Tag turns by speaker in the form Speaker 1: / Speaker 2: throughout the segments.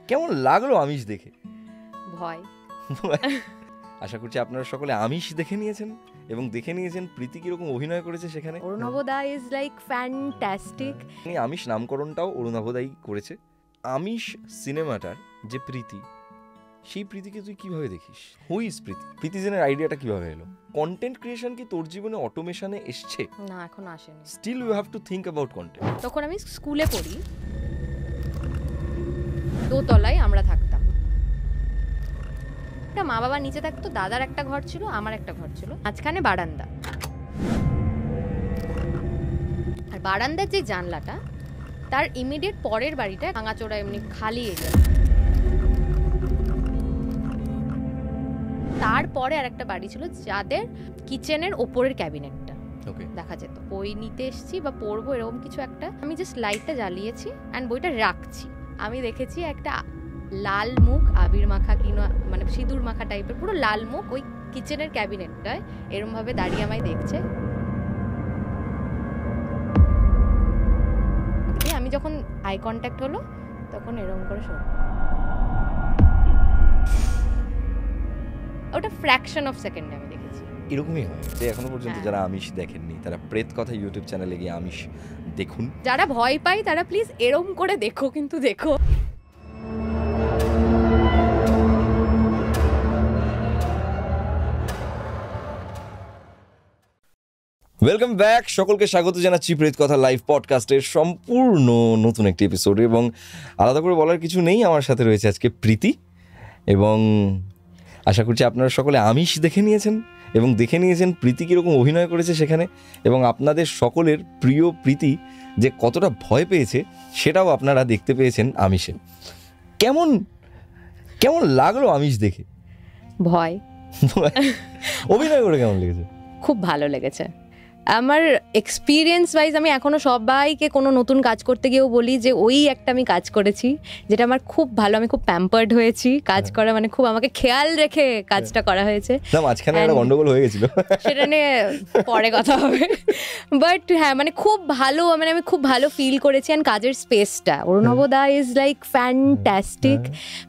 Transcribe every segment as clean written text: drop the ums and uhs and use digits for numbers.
Speaker 1: কেমন লাগলো আমিষ দেখে?
Speaker 2: ভয়।
Speaker 1: আশা করছি আপনারা সকলে আমিষ দেখে নিয়েছেন এবং দেখে নিয়েছেন প্রীতি কিরকম অভিনয় করেছে সেখানে।
Speaker 2: অরুণাভদা ইজ লাইক ফ্যান্টাস্টিক।
Speaker 1: আমিষ নামকরণটাও অরুণাভদাই করেছে। আমিষ সিনেমাটার যে প্রীতি, সেই প্রীতিকে তুই কিভাবে দেখিস? হু ইজ প্রীতি? প্রীতিজেনের আইডিয়াটা কিভাবে এলো? কন্টেন্ট ক্রিয়েশন কি তোর জীবনে অটোমেশনে এসছে?
Speaker 2: না, এখন আসেনি।
Speaker 1: Still you have to think about content.
Speaker 2: তখন আমি স্কুলে পড়ি, দোতলায় আমরা থাকতাম। মা বাবা নিচে থাকতো, দাদার একটা ঘর ছিল, আমার একটা ঘর ছিল, মাঝখানে বারান্দা। আর বারান্দার যে জানলাটা, তার ইমিডিয়েট পরের বাড়িটা ভাঙাচোরা এমনি খালি এরিয়া। তারপরে আর একটা বাড়ি ছিল যাদের কিচেনের ওপরের ক্যাবিনেটটা দেখা যেত। বই নিতে এসছি বা পড়বো এরকম কিছু একটা, আমি জাস্ট লাইটটা জ্বালিয়েছি অ্যান্ড বইটা রাখছি। আমি দেখেছি একটা লাল মুখ, আবির মাখা কিনা মানে সিঁদুর মাখা টাইপের পুরো লাল মুখ ওই কিচেনের ক্যাবিনেটটায় এরকম ভাবে দাঁড়িয়ে আমায় দেখছে। আমি যখন আই কন্ট্যাক্ট হলো তখন এরকম করে শোন, ওটা ফ্র্যাকশন অফ সেকেন্ডে আমি দেখেছি।
Speaker 1: এরকমই হয় যে এখনো পর্যন্ত যারা আমিষ দেখেননি তারা প্রেত কথা ইউটিউব চ্যানেলে গিয়ে আমিষ দেখুন।
Speaker 2: যারা ভয় পায় তারা প্লিজ এরকম করে দেখো, কিন্তু দেখো।
Speaker 1: ওয়েলকাম ব্যাক, সকলকে স্বাগত জানাচ্ছি প্রেত কথা লাইভ পডকাস্টের সম্পূর্ণ নতুন একটি এপিসোডে। এবং আলাদা করে বলার কিছু নেই, আমার সাথে রয়েছে আজকে প্রীতি। এবং আশা করছি আপনারা সকলে আমিষ দেখে নিয়েছেন এবং দেখে নিয়েছেন প্রীতি কীরকম অভিনয় করেছে সেখানে, এবং আপনাদের সকলের প্রিয় প্রীতি যে কতটা ভয় পেয়েছে সেটাও আপনারা দেখতে পেয়েছেন আমিষে। কেমন কেমন লাগলো আমিষ দেখে?
Speaker 2: ভয়।
Speaker 1: অভিনয় করে কেমন লেগেছে?
Speaker 2: খুব ভালো লেগেছে। আমার এক্সপিরিয়েন্স ওয়াইজ আমি এখনো সবাইকে কোনো নতুন কাজ করতে গিয়েও বলি যে ওই একটা আমি কাজ করেছি যেটা আমার খুব ভালো, আমি খুব প্যাম্পার্ড হয়েছি কাজ করা, মানে খুব আমাকে খেয়াল রেখে কাজটা করা হয়েছে।
Speaker 1: মাঝখানে একটা গন্ডগোল হয়ে গেছিল,
Speaker 2: সেটা নিয়ে পরে কথা হবে। বাট হ্যাঁ, মানে খুব ভালো, মানে আমি খুব ভালো ফিল করেছি। অ্যান্ড কাজের স্পেসটা, অরুণাভদা ইজ লাইক ফ্যান্টাস্টিক।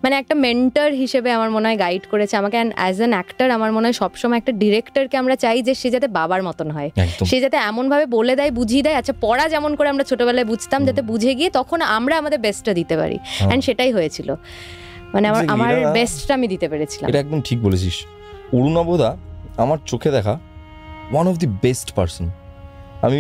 Speaker 2: মানে একটা মেন্টর হিসেবে আমার মনে হয় গাইড করেছে আমাকে। অ্যান্ড অ্যাজ অ্যান অ্যাক্টর আমার মনে হয় সবসময় একটা ডিরেক্টরকে আমরা চাই যে সে যাতে বাবার মতন হয়, সে যাতে এমনভাবে বলে দেয়, বুঝিয়ে দেয়। আচ্ছা, পড়া যেমন করে আমরা ছোটবেলায় বুঝতাম, যাতে বুঝে গিয়ে তখন আমরা আমাদের বেস্টটা দিতে পারি। অ্যান্ড সেটাই হয়েছিল, মানে আমার বেস্টটা আমি দিতে পেরেছিলাম।
Speaker 1: এটা একদম ঠিক বলেছিস। অরুণাভদা আমার চোখে দেখা one of the best person. আমি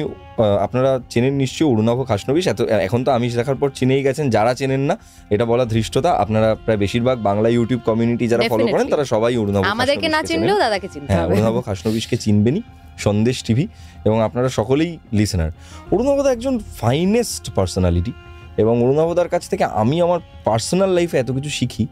Speaker 1: আপনারা চেনেন নিশ্চয়ই অরুণাভ খাসনবিশ। এখন তো আমিষ দেখার পর চিনেই গেছেন। যারা চেনেন না, এটা বলা ধৃষ্টতা। আপনারা প্রায় বেশিরভাগ বাংলা ইউটিউব কমিউনিটি যারা ফলো করেন তারা সবাই অরুণাভ,
Speaker 2: আমাদেরকে না চিনলেও দাদাকে চিনতে হবে।
Speaker 1: অরুণাভ খাসনবিশকে চিনবেনই, সন্দেশ টিভি, এবং আপনারা সকলেই লিসেনার। অরুণাভদা একজন ফাইনেস্ট পার্সোনালিটি, এবং অরুণাভদার কাছ থেকে আমি আমার পার্সোনাল লাইফে এত কিছু শিখি।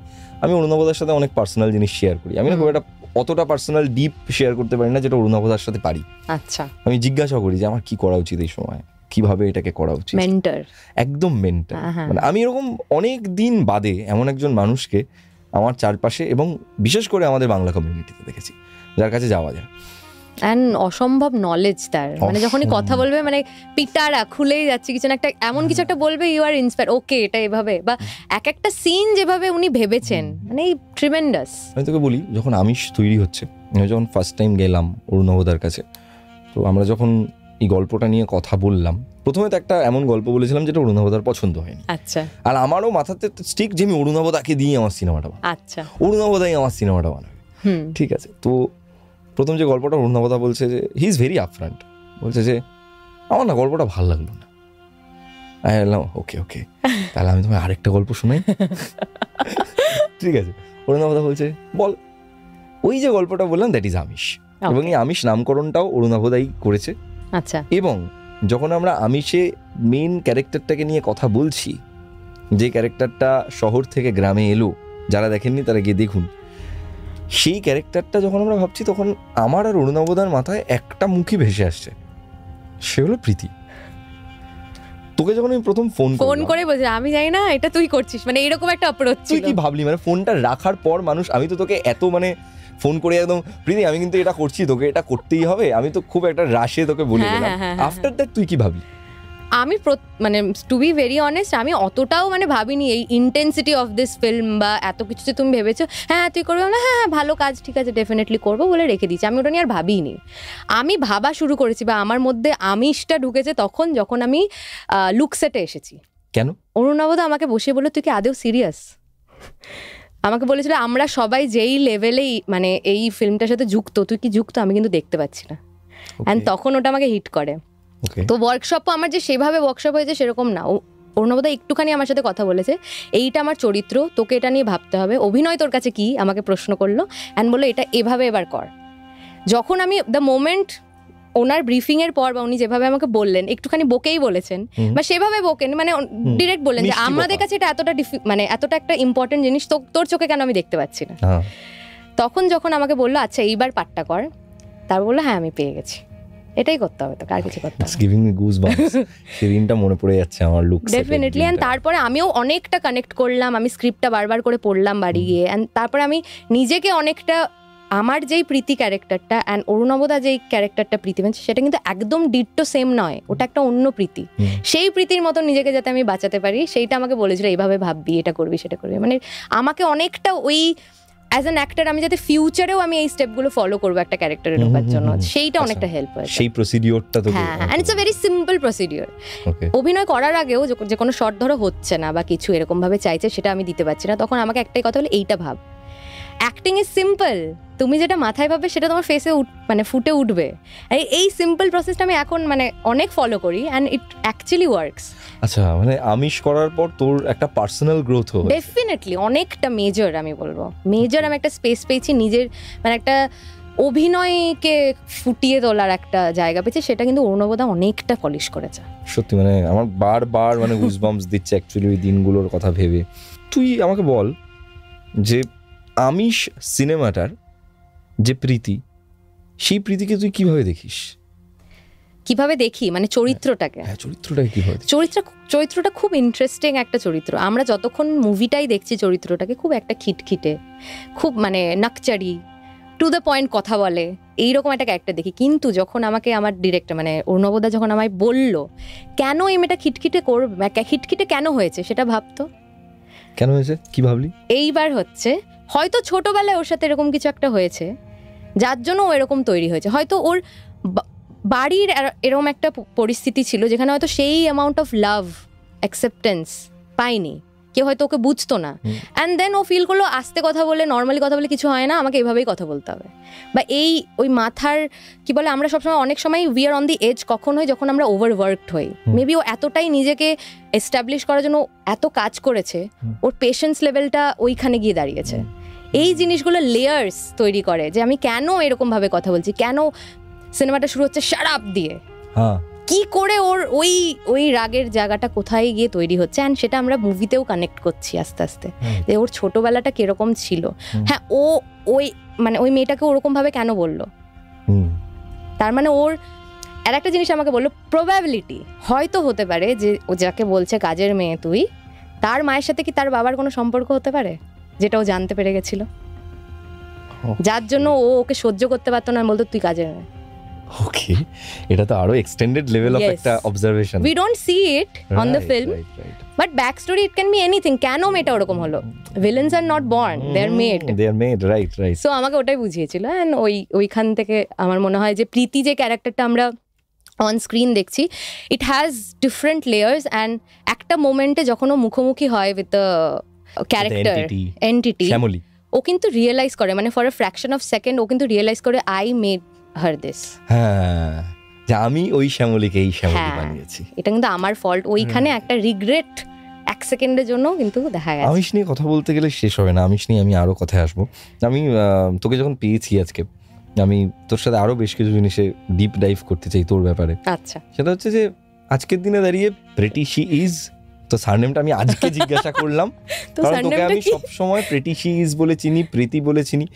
Speaker 1: আমি অরুণাভদার সাথে অনেক পার্সোনাল জিনিস শেয়ার করি। আমি না খুব একটা অতটা পার্সোনাল ডিপ শেয়ার করতে পারি না যেটা অরুণাভদার সাথে পারি।
Speaker 2: আচ্ছা,
Speaker 1: আমি জিজ্ঞাসা করি যে আমার কি করা উচিত এই সময়, কিভাবে এটাকে করা উচিত।
Speaker 2: মেন্টর,
Speaker 1: একদম মেন্টর। মানে আমি এরকম অনেক দিন বাদে এমন একজন মানুষকে আমার চারপাশে এবং বিশেষ করে আমাদের বাংলা কমিউনিটিতে দেখেছি যার কাছে যাওয়া যায়।
Speaker 2: অ্যান্ড অসম্ভব নলেজ তার, মানে যখনই কথা বলবে মানে পিটারা খুলেই যাচ্ছে কিছু না একটা, এমন কিছু একটা বলবে, ইউ আর ইন্সপায়ার, ওকে এটা এভাবে, বা এক একটা সিন যেভাবে উনি ভেবেছেন, মানে ট্রিমেন্ডাস।
Speaker 1: আমি তোকে বলি, যখন আমিষ তৈরি হচ্ছে, আমি যখন ফার্স্ট টাইম গেলাম অরুণাভদার কাছে, তো আমরা যখন এই গল্পটা নিয়ে কথা বললাম, প্রথমে তো একটা এমন গল্প বলেছিলাম যেটা অরুণাভদার পছন্দ হয়নি।
Speaker 2: আচ্ছা।
Speaker 1: আর আমারও মাথাতে স্টিক যে আমি অরুণাভদাকে দিয়ে আমার সিনেমাটা বানাবো।
Speaker 2: আচ্ছা,
Speaker 1: অরুণাভদাই আমার সিনেমাটা বানাবে। ঠিক আছে। তো প্রথম যে গল্পটা অরুণাভদা বলছে যে হি ইজ ভেরি আপফ্রন্ট, বলছে যে আমার না গল্পটা ভালো লাগলো না। আমি বললাম ওকে ওকে, তাহলে আমি তোমায় আরেকটা গল্প শোনাই। ঠিক আছে। অরুণাভদা বলছে বল। ওই যে গল্পটা বললাম দ্যাট ইজ আমিষ, এবং এই আমিষ নামকরণটাও অরুণাভদাই করেছে।
Speaker 2: আচ্ছা।
Speaker 1: এবং যখন আমরা আমিষে মেইন ক্যারেক্টারটাকে নিয়ে কথা বলছি, যে ক্যারেক্টারটা শহর থেকে গ্রামে এলো, যারা দেখেননি তারা গিয়ে দেখুন। সেই ক্যারেক্টারটা যখন আমরা ভাবছি, তখন আমার আর অরুণাভদার মাথায় একটা মুখই ভেসে আসছে, সে হলো প্রীতি। তোকে যখন আমি প্রথম ফোন
Speaker 2: করে বলছি আমি জানি না এটা তুই করছিস, মানে এরকম একটা অ্যাপ্রোচ ছিল।
Speaker 1: তুই কি ভাবলি, মানে ফোনটা রাখার পর মানুষ, আমি তো তোকে এত মানে ফোন করে একদম প্রীতি আমি কিন্তু এটা করছি, তোকে এটা করতেই হবে, আমি তো খুব একটা রাশে তোকে বলে দিলাম। আফটার দ্যাট তুই কি ভাবলি?
Speaker 2: আমি মানে টু বি ভেরি অনেস্ট আমি অতটাও মানে ভাবিনি এই ইন্টেন্সিটি অফ দিস ফিল্ম বা এত কিছু যে তুমি ভেবেছো হ্যাঁ তুই করবে না, হ্যাঁ ভালো কাজ ঠিক আছে ডেফিনেটলি করবো বলে রেখে দিচ্ছি, আমি ওটা নিয়ে আর ভাবিনি। আমি ভাবা শুরু করেছি বা আমার মধ্যে আমিষটা ঢুকেছে যখন আমি লুক সেটে এসেছি।
Speaker 1: কেন?
Speaker 2: অরুণবদা আমাকে বসিয়ে বললো তুই কি আদেও সিরিয়াস? আমাকে বলেছিল আমরা সবাই যেই লেভেলেই মানে এই ফিল্মটার সাথে যুক্ত, তুই কি যুক্ত আমি কিন্তু দেখতে পাচ্ছি না। অ্যান্ড তখন ওটা আমাকে হিট করে। তো ওয়ার্কশপও আমার যে সেভাবে ওয়ার্কশপ হয়েছে সেরকম না, অরুণবদা একটুখানি আমার সাথে কথা বলেছে এইটা আমার চরিত্র, তোকে এটা নিয়ে ভাবতে হবে, অভিনয় তোর কাছে কি আমাকে প্রশ্ন করলো অ্যান্ড বললো এটা এভাবে এবার কর। যখন আমি দ্য মোমেন্ট ওনার ব্রিফিং এর পর বা উনি যেভাবে আমাকে বললেন একটুখানি বকেই বলেছেন বা সেভাবে বকেন মানে ডিরেক্ট বললেন যে আমাদের কাছে এটা এতটা মানে এতটা একটা ইম্পর্টেন্ট জিনিস তোর চোখে কেন আমি দেখতে পাচ্ছি না। তখন যখন আমাকে বললো আচ্ছা এইবার পাঠটা কর, তারপর বললো হ্যাঁ আমি পেয়ে গেছি, এটাই করতে হবে, তো আর কিছু করতে হবে।
Speaker 1: গিভিং মি গুজবাম্পস, সেদিনটা মনে পড়ে যাচ্ছে আমার লুক সেট
Speaker 2: ডেফিনেটলি। এন্ড তারপরে আমিও অনেকটা কানেক্ট করলাম, আমি স্ক্রিপ্টটা বারবার করে পড়লাম বাড়ি গিয়ে, এন্ড তারপরে আমি নিজেকে অনেকটা আমার যেই প্রীতি ক্যারেক্টারটা অ্যান্ড অরুণবদা যেই ক্যারেক্টারটা প্রীতি মানে সেটা কিন্তু একদম ডিট্টো সেম নয়, ওটা একটা অন্য প্রীতি। সেই প্রীতির মতো নিজেকে যাতে আমি বাঁচাতে পারি সেইটা আমাকে বলেছিল এইভাবে ভাববি, এটা করবি সেটা করবি, মানে আমাকে অনেকটা ওই অ্যাজ অ্যান অ্যাক্টর আমি যাতে ফিউচারেও আমি এই স্টেপগুলো ফলো করবো একটা ক্যারেক্টারে ঢোকার জন্য, সেইটা অনেকটা হেল্প হয়েছে। সেই
Speaker 1: প্রসিডিওরটা তো
Speaker 2: হ্যাঁ, and it's a very simple procedure. অভিনয় করার আগেও যে কোনো শর্ট ধরো হচ্ছে না বা কিছু এরকম ভাবে চাইছে সেটা আমি দিতে পারছি না, তখন আমাকে একটাই কথা হলো এইটা ভাব, অ্যাক্টিং ইজ সিম্পল, তুমি যেটা মাথায় ভাববে সেটা তোমার ফেসে মানে ফুটে উঠবে। এই সিম্পল প্রসেসটা আমি এখন মানে অনেক ফলো করি অ্যান্ড ইট অ্যাকচুয়ালি ওয়ার্কস।
Speaker 1: আচ্ছা, মানে আমিষ করার পর তোর একটা পার্সোনাল গ্রোথ হয়েছে?
Speaker 2: ডেফিনেটলি অনেকটা মেজর, আমি বলবো মেজর। আমি একটা স্পেস পেয়েছি নিজের, মানে একটা অভিনয়কে ফুটিয়ে তোলার একটা জায়গা পেয়েছি, সেটা কিন্তু অরুণবদা অনেকটা পলিশ করেছে।
Speaker 1: সত্যি মানে আমার বারবার মানে গুজবাম্পস দিচ্ছে অ্যাকচুয়ালি ওই দিনগুলোর কথা ভেবে। তুই আমাকে বল যে আমিষ সিনেমাটার যে প্রীতি, সেই প্রীতিকে তুই কিভাবে দেখিস?
Speaker 2: কিভাবে দেখি মানে চরিত্রটাকে?
Speaker 1: হ্যাঁ, চরিত্রটাকে কিভাবে?
Speaker 2: চরিত্রটা খুব ইন্টারেস্টিং একটা চরিত্র। আমরা যতক্ষণ মুভিটাই দেখছি চরিত্রটাকে খুব একটা খিটখিটে, খুব মানে নাকচারি, টু দ্য পয়েন্ট কথা বলে, এইরকম একটা ক্যারেক্টার দেখি। কিন্তু যখন আমাকে আমার ডিরেক্টর মানে অরুণবদা যখন আমায় বললো কেন এই মেয়েটা খিটখিটে করবে, খিটখিটে কেন হয়েছে সেটা ভাবতো।
Speaker 1: কেন হয়েছে? কি ভাবলি?
Speaker 2: এইবার হচ্ছে হয়তো ছোটবেলায় ওর সাথে এরকম কিছু একটা হয়েছে যার জন্য ও এরকম তৈরি হয়েছে, হয়তো ওর বাড়ির এরকম একটা পরিস্থিতি ছিল যেখানে হয়তো সেই অ্যামাউন্ট অফ লাভ অ্যাকসেপ্টেন্স পায়নি, কেউ হয়তো ওকে বুঝতো না, অ্যান্ড দেন ও ফিল করলো আস্তে কথা বলে নর্মালি কথা বলে কিছু হয় না, আমাকে এভাবেই কথা বলতে হবে। বা এই ওই মাথার কি বলে, আমরা সবসময় অনেক সময় we are on the edge কখন হই, যখন আমরা ওভারওয়ার্কড হই। মেবি ও এতটাই নিজেকে এস্টাবলিশ করার জন্য এত কাজ করেছে, ওর পেশেন্স লেভেলটা ওইখানে গিয়ে দাঁড়িয়েছে। এই জিনিসগুলো লেয়ার্স তৈরি করে যে আমি কেন এরকম ভাবে কথা বলছি, কেন সিনেমাটা শুরু হচ্ছে শারাপ দিয়ে, কি করে ওর ওই রাগের জায়গাটা কোথায় গিয়ে তৈরি হচ্ছে, অ্যান্ড সেটা আমরা মুভিতেও কানেক্ট করছি আস্তে আস্তে যে ওর ছোটবেলাটা কিরকম ছিল। হ্যাঁ, ওই মেয়েটাকে ওরকম ভাবে কেন বললো, তার মানে ওর আর একটা জিনিস আমাকে বললো প্রবাবিলিটি হয়তো হতে পারে যে ও যাকে বলছে কাজের মেয়ে তুই, তার মায়ের সাথে কি তার বাবার কোনো সম্পর্ক হতে পারে যেটা ও জানতে পেরে গেছিল, যার জন্য ও ওকে সহ্য করতে পারতো না, বলতো তুই কাজের মেয়ে।
Speaker 1: ওকে, এটা তো আরো এক্সটেন্ডেড লেভেল অফ একটা observation.
Speaker 2: We don't see it on the film, but back story it can be anything. কেন মেয়েটা ওরকম হলো? Villains are not born, they are made, right. So আমাকে ওটাই বুঝিয়েছিল, এন্ড ওইখান থেকে আমার মনে হয় যে প্রীতি যে ক্যারেক্টারটা আমরা অন স্ক্রিন দেখছি, it has different layers, and একটা মোমেন্টে যখন ও মুখোমুখি হয় উইথ দ্য ক্যারেক্টার এন্টিটি, ও কিন্তু রিয়েলাইজ করে, মানে for a fraction of second ও কিন্তু রিয়েলাইজ করে আই মেড হার দিস।
Speaker 1: হ্যাঁ, যে আমি ওই শ্যামলীকে এই শ্যামলী বানিয়েছি,
Speaker 2: এটা কিন্তু আমার ফল্ট। ওইখানে একটা রিগ্রেট এক সেকেন্ডের জন্য কিন্তু দেখা গেছে।
Speaker 1: আমিষ নিয়ে কথা বলতে গেলে শেষ হবে না, আমিষ নিয়ে আমি আরো কথায় আসবো। আমি তোকে যখন পেয়েছি আজকে, আমি তোর সাথে আরো বেশ কিছু জিনিসে ডিপ ডাইভ করতে চাই তোর ব্যাপারে।
Speaker 2: আচ্ছা,
Speaker 1: সেটা হচ্ছে যে আজকের দিনে দাঁড়িয়ে প্রেটি শি ইজ, তো সারনেমটা আমি আজকে জিজ্ঞাসা করলাম কারণ তোকে আমি সবসময় প্রেটি শি ইজ বলে চিনি, প্রীতি বলে চিনি,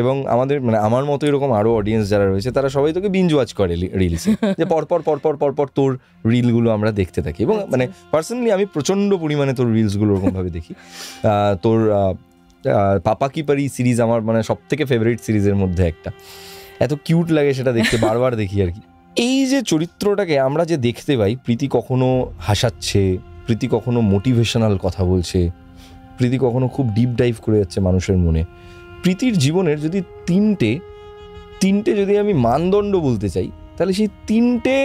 Speaker 1: এবং আমাদের মানে আমার মতো এরকম আরো অডিয়েন্স যারা রয়েছে তারা সবাই তোকে বিঞ্জ ওয়াচ করে রিলসে, যে পরপর তোর রিলগুলো আমরা দেখতে থাকি। এবং মানে পার্সোনালি আমি প্রচন্ড পরিমাণে তোর রিলসগুলো ওরকম ভাবে দেখি। তোর পাপা কি পারি সিরিজ আমার মানে সব থেকে ফেভারিট সিরিজের মধ্যে একটা, এত কিউট লাগে সেটা দেখতে, বারবার দেখি আর কি। এই যে চরিত্রটাকে আমরা যে দেখতে পাই, প্রীতি কখনো হাসাচ্ছে, প্রীতি কখনো মোটিভেশনাল কথা বলছে, প্রীতি কখনো খুব ডিপ ডাইভ করে যাচ্ছে মানুষের মনে। প্রীতির জীবনের যদি তিনটে যদি আমি মানদণ্ড বলতে চাই, তাহলে সেই তিনটে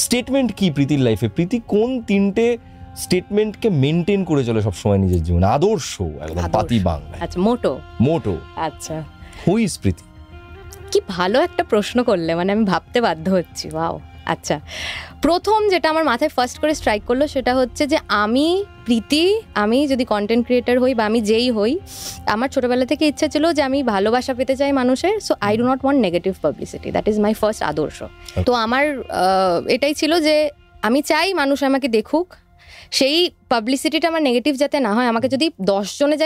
Speaker 1: স্টেটমেন্ট কি প্রীতির লাইফে? প্রীতি কোন তিনটে স্টেটমেন্টকে মেনটেন করে চলে সবসময় নিজের জীবনে? আদর্শ একদম পাতি বাংলা।
Speaker 2: আচ্ছা, মোটো। আচ্ছা,
Speaker 1: হু ইজ প্রীতি?
Speaker 2: কি ভালো একটা প্রশ্ন করলে, মানে আমি ভাবতে বাধ্য হচ্ছি। ওয়াও। আচ্ছা, প্রথম যেটা আমার মাথায় ফার্স্ট করে স্ট্রাইক করলো সেটা হচ্ছে যে আমি প্রীতি, আমি যদি কন্টেন্ট ক্রিয়েটার হই বা আমি যেই হই, আমার ছোটবেলা থেকে ইচ্ছা ছিল যে আমি ভালোবাসা পেতে চাই মানুষের। So I do not want negative publicity, that is my first আদর্শ। তো আমার এটাই ছিল যে আমি চাই মানুষ আমাকে দেখুক, সেই পাবলিসিটিটা আমার নেগেটিভ যাতে না হয়। আমাকে যদি 10 জনের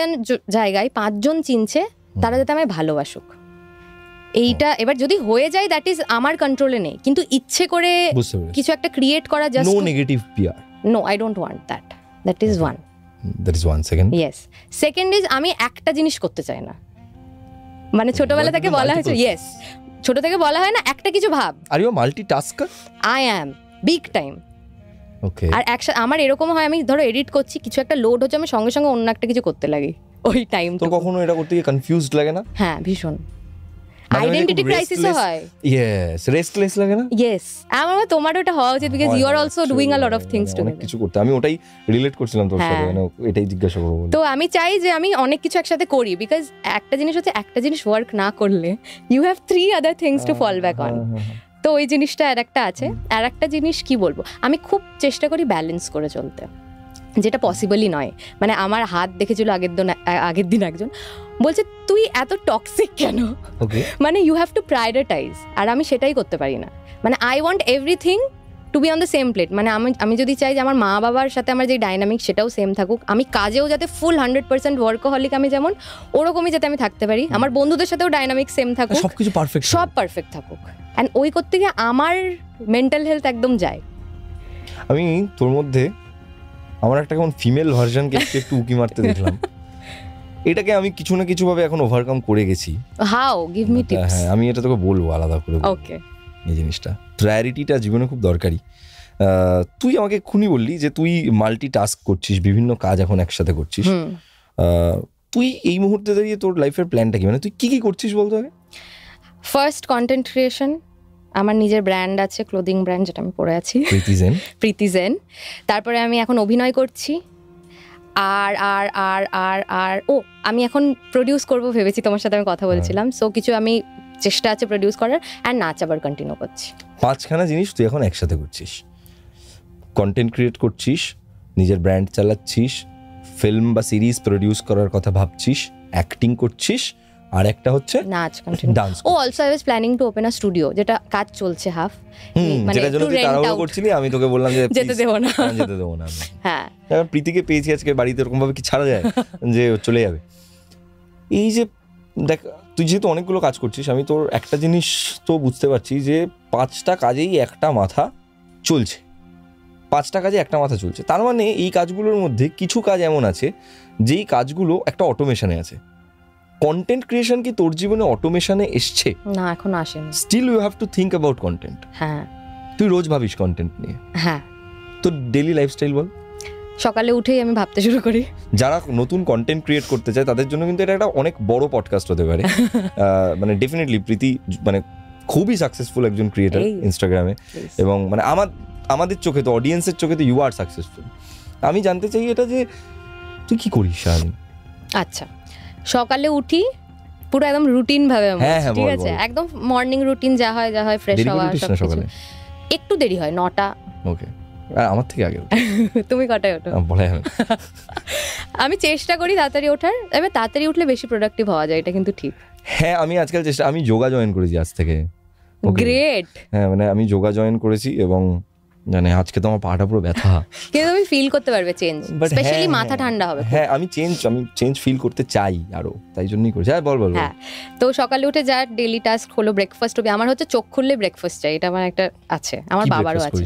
Speaker 2: জায়গায় 5 জন চিনছে, তারা যাতে আমায় ভালোবাসুক। এইটা এবার যদি হয়ে যায়, দ্যাট ইজ আমার কন্ট্রোলে নেই, কিন্তু ইচ্ছে করে কিছু একটা ক্রিয়েট করা, just
Speaker 1: no negative PR.
Speaker 2: No, I don't want that. That is one.
Speaker 1: That is one. Second?
Speaker 2: Yes. Second is আমি একটা জিনিস করতে চাই না। মানে ছোটবেলা থেকে বলা হয়েছে, ইয়েস, ছোট থেকে বলা হয় না, একটা কিছু ভাব।
Speaker 1: Are you multitasker?
Speaker 2: I am big time.
Speaker 1: Okay. আর
Speaker 2: আমার এরকম হয়, আমি ধরো এডিট করছি, কিছু একটা লোড হচ্ছে, আমি সঙ্গে সঙ্গে অন্য একটা কিছু করতে লাগি ওই টাইম।
Speaker 1: তো কখনো এটা করতে গিয়ে কনফিউজড লাগে না?
Speaker 2: হ্যাঁ, ভীষণ। আইডেন্টিটি ক্রাইসিসও হয়।
Speaker 1: ইয়েস, রেস্টলেস লাগে না?
Speaker 2: ইয়েস, আমার তোমার ওটা হওয়া উচিত, because you are also doing a lot of things to me.
Speaker 1: কিছু করতে আমি ওটাই রিলেট করছিলাম তোর সাথে, মানে এটাই জিজ্ঞাসা করব।
Speaker 2: তো আমি চাই যে আমি অনেক কিছু একসাথে করি, বিকজ একটা জিনিস হচ্ছে, একটা জিনিস ওয়ার্ক না করলে you have 3 other things to fall back on. তো ওই জিনিসটা আর একটা আছে। আর একটা জিনিস কি বলবো, আমি খুব চেষ্টা করি ব্যালেন্স করে চলতে, যেটা পসিবলই নয়। মানে আমার হাত দেখেছিল আগের দিন একজন বলছে, তুই এত টক্সিক কেন? মানে ইউ হ্যাভ টু প্রায়োরিটাইজ, আর আমি সেটাই করতে পারি না। মানে I want everything to be on the same plate. মানে আমি যদি চাই যে আমার মা বাবার সাথে আমার যে ডাইনামিক সেটাও সেম থাকুক, আমি কাজেও যাতে ফুল 100% ওয়ার্কহলিক আমি যেমন, ওরকমই যাতে আমি থাকতে পারি, আমার বন্ধুদের সাথেও ডাইনামিক সেম থাকুক,
Speaker 1: সবকিছু পারফেক্ট,
Speaker 2: সব পারফেক্ট থাকুক। অ্যান্ড ওই করতে গিয়ে আমার মেন্টাল হেলথ একদম যায়।
Speaker 1: আমি তোর মধ্যে আমার একটা কেমন ফিমেল ভার্সনকে একটু উকি মারতে দেখলাম। এটাকে আমি কিছু না কিছু ভাবে এখন ওভারকাম করে গেছি।
Speaker 2: হাউ? Give me tips.
Speaker 1: হ্যাঁ, আমি এটা তোকে বলবো আলাদা করে।
Speaker 2: ওকে।
Speaker 1: এই জিনিসটা, প্রায়োরিটিটা জীবনে খুব দরকারি। তুই আমাকে এক্ষুনি বললি যে তুই মাল্টিটাস্ক করছিস, বিভিন্ন কাজ এখন একসাথে করছিস। তুই এই মুহূর্তে দাঁড়িয়ে তোর লাইফের প্ল্যানটা কি? মানে তুই কি কি করছিস বলতো আগে?
Speaker 2: ফার্স্ট কন্টেন্ট ক্রিয়েশন, আমার নিজের ব্র্যান্ড আছে, ক্লোদিং ব্র্যান্ড, যেটা আমি পরে আছি, প্রীতি জেন। তারপরে আমি এখন অভিনয় করছি, আর আর আর আর আর ও আমি এখন প্রডিউস করবো ভেবেছি, তোমার সাথে আমি কথা বলছিলাম। সো কিছু আমি চেষ্টা আছে প্রডিউস করার, অ্যান্ড নাচ আবার কন্টিনিউ করছি।
Speaker 1: 5খানা জিনিস তুই এখন একসাথে করছিস। কন্টেন্ট ক্রিয়েট করছিস, নিজের ব্র্যান্ড চালাচ্ছিস, ফিল্ম বা সিরিজ প্রডিউস করার কথা ভাবছিস, অ্যাক্টিং করছিস, আর একটা হচ্ছে
Speaker 2: নাচ কন্টিনিউ। ও also I was planning to open a studio, যেটা কাজ চলছে হাফ।
Speaker 1: যেটা জন্য তুই তাড়াহুড়ো করছিলি, আমি তোকে বললাম যে
Speaker 2: যেতে দেবো না।
Speaker 1: হ্যাঁ, প্রীতিকে পেয়েছি আজকে বাড়িতে, এরকম ভাবে কি ছাড়া যায় যে চলে যাবে? এই যে দেখ, তুই যেহেতু অনেকগুলো কাজ করছিস, আমি তোর একটা জিনিস তো বুঝতে পারছি যে 5টা কাজেই একটা মাথা চলছে। 5টা কাজে একটা মাথা চলছে, তার মানে এই কাজগুলোর মধ্যে কিছু কাজ এমন আছে যেই কাজগুলো একটা অটোমেশনে আছে। কন্টেন্ট ক্রিয়েশন কি তোর জীবনে অটোমেশনে এসছে?
Speaker 2: না, এখন আসেনি।
Speaker 1: Still you have to think about content.
Speaker 2: হ্যাঁ,
Speaker 1: তুই রোজ ভাবিস কন্টেন্ট নিয়ে?
Speaker 2: হ্যাঁ।
Speaker 1: তোর ডেইলি লাইফস্টাইল বল।
Speaker 2: সকালে উঠেই আমি ভাবতে শুরু করি।
Speaker 1: যারা নতুন কন্টেন্ট ক্রিয়েট করতে চায় তাদের জন্য কিন্তু এটা একটা অনেক বড় পডকাস্ট হতে পারে। মানে ডেফিনেটলি প্রীতি মানে খুবই সাকসেসফুল একজন ক্রিয়েটার ইনস্টাগ্রামে, এবং মানে আমাদের চোখে তো, অডিয়েন্সের চোখে তো ইউ আর সাকসেসফুল। আমি জানতে চাই এটা যে তুই কি করিস সারাদিন?
Speaker 2: আচ্ছা, সকালে উঠি পুরো একদম রুটিন ভাবে, ঠিক আছে, একদম মর্নিং রুটিন, যা হয় ফ্রেশ হওয়া, সকালে একটু দেরি হয়, 9টা।
Speaker 1: ওকে, আমার থেকে আগে।
Speaker 2: তুমি কটায় ওঠো? আমি চেষ্টা করি তাড়াতাড়ি ওঠার। এবার তাড়াতাড়ি উঠলে বেশি প্রোডাক্টিভ হওয়া যায়, এটা কিন্তু ঠিক।
Speaker 1: হ্যাঁ, আমি আজকাল আমি যোগা জয়েন করেছি আজ থেকে।
Speaker 2: গ্রেট। হ্যাঁ,
Speaker 1: মানে আমি যোগা জয়েন করেছি, এবং মানে আজকে তো আমার পাটা পুরো ব্যথা,
Speaker 2: কিন্তু তুমি ফিল করতে পারবে চেঞ্জ, স্পেশালি মাথা ঠান্ডা হবে।
Speaker 1: হ্যাঁ, আমি চেঞ্জ ফিল করতে চাই আরো, তাই জন্যই করছি। হ্যাঁ, বল।
Speaker 2: হ্যাঁ, তো সকালে উঠে যা ডেইলি টাস্ক হলো, ব্রেকফাস্ট হবে আমার। হচ্ছে চোখ খুললে ব্রেকফাস্ট চাই, এটা আমার একটা আছে, আমার বাবারও আছে।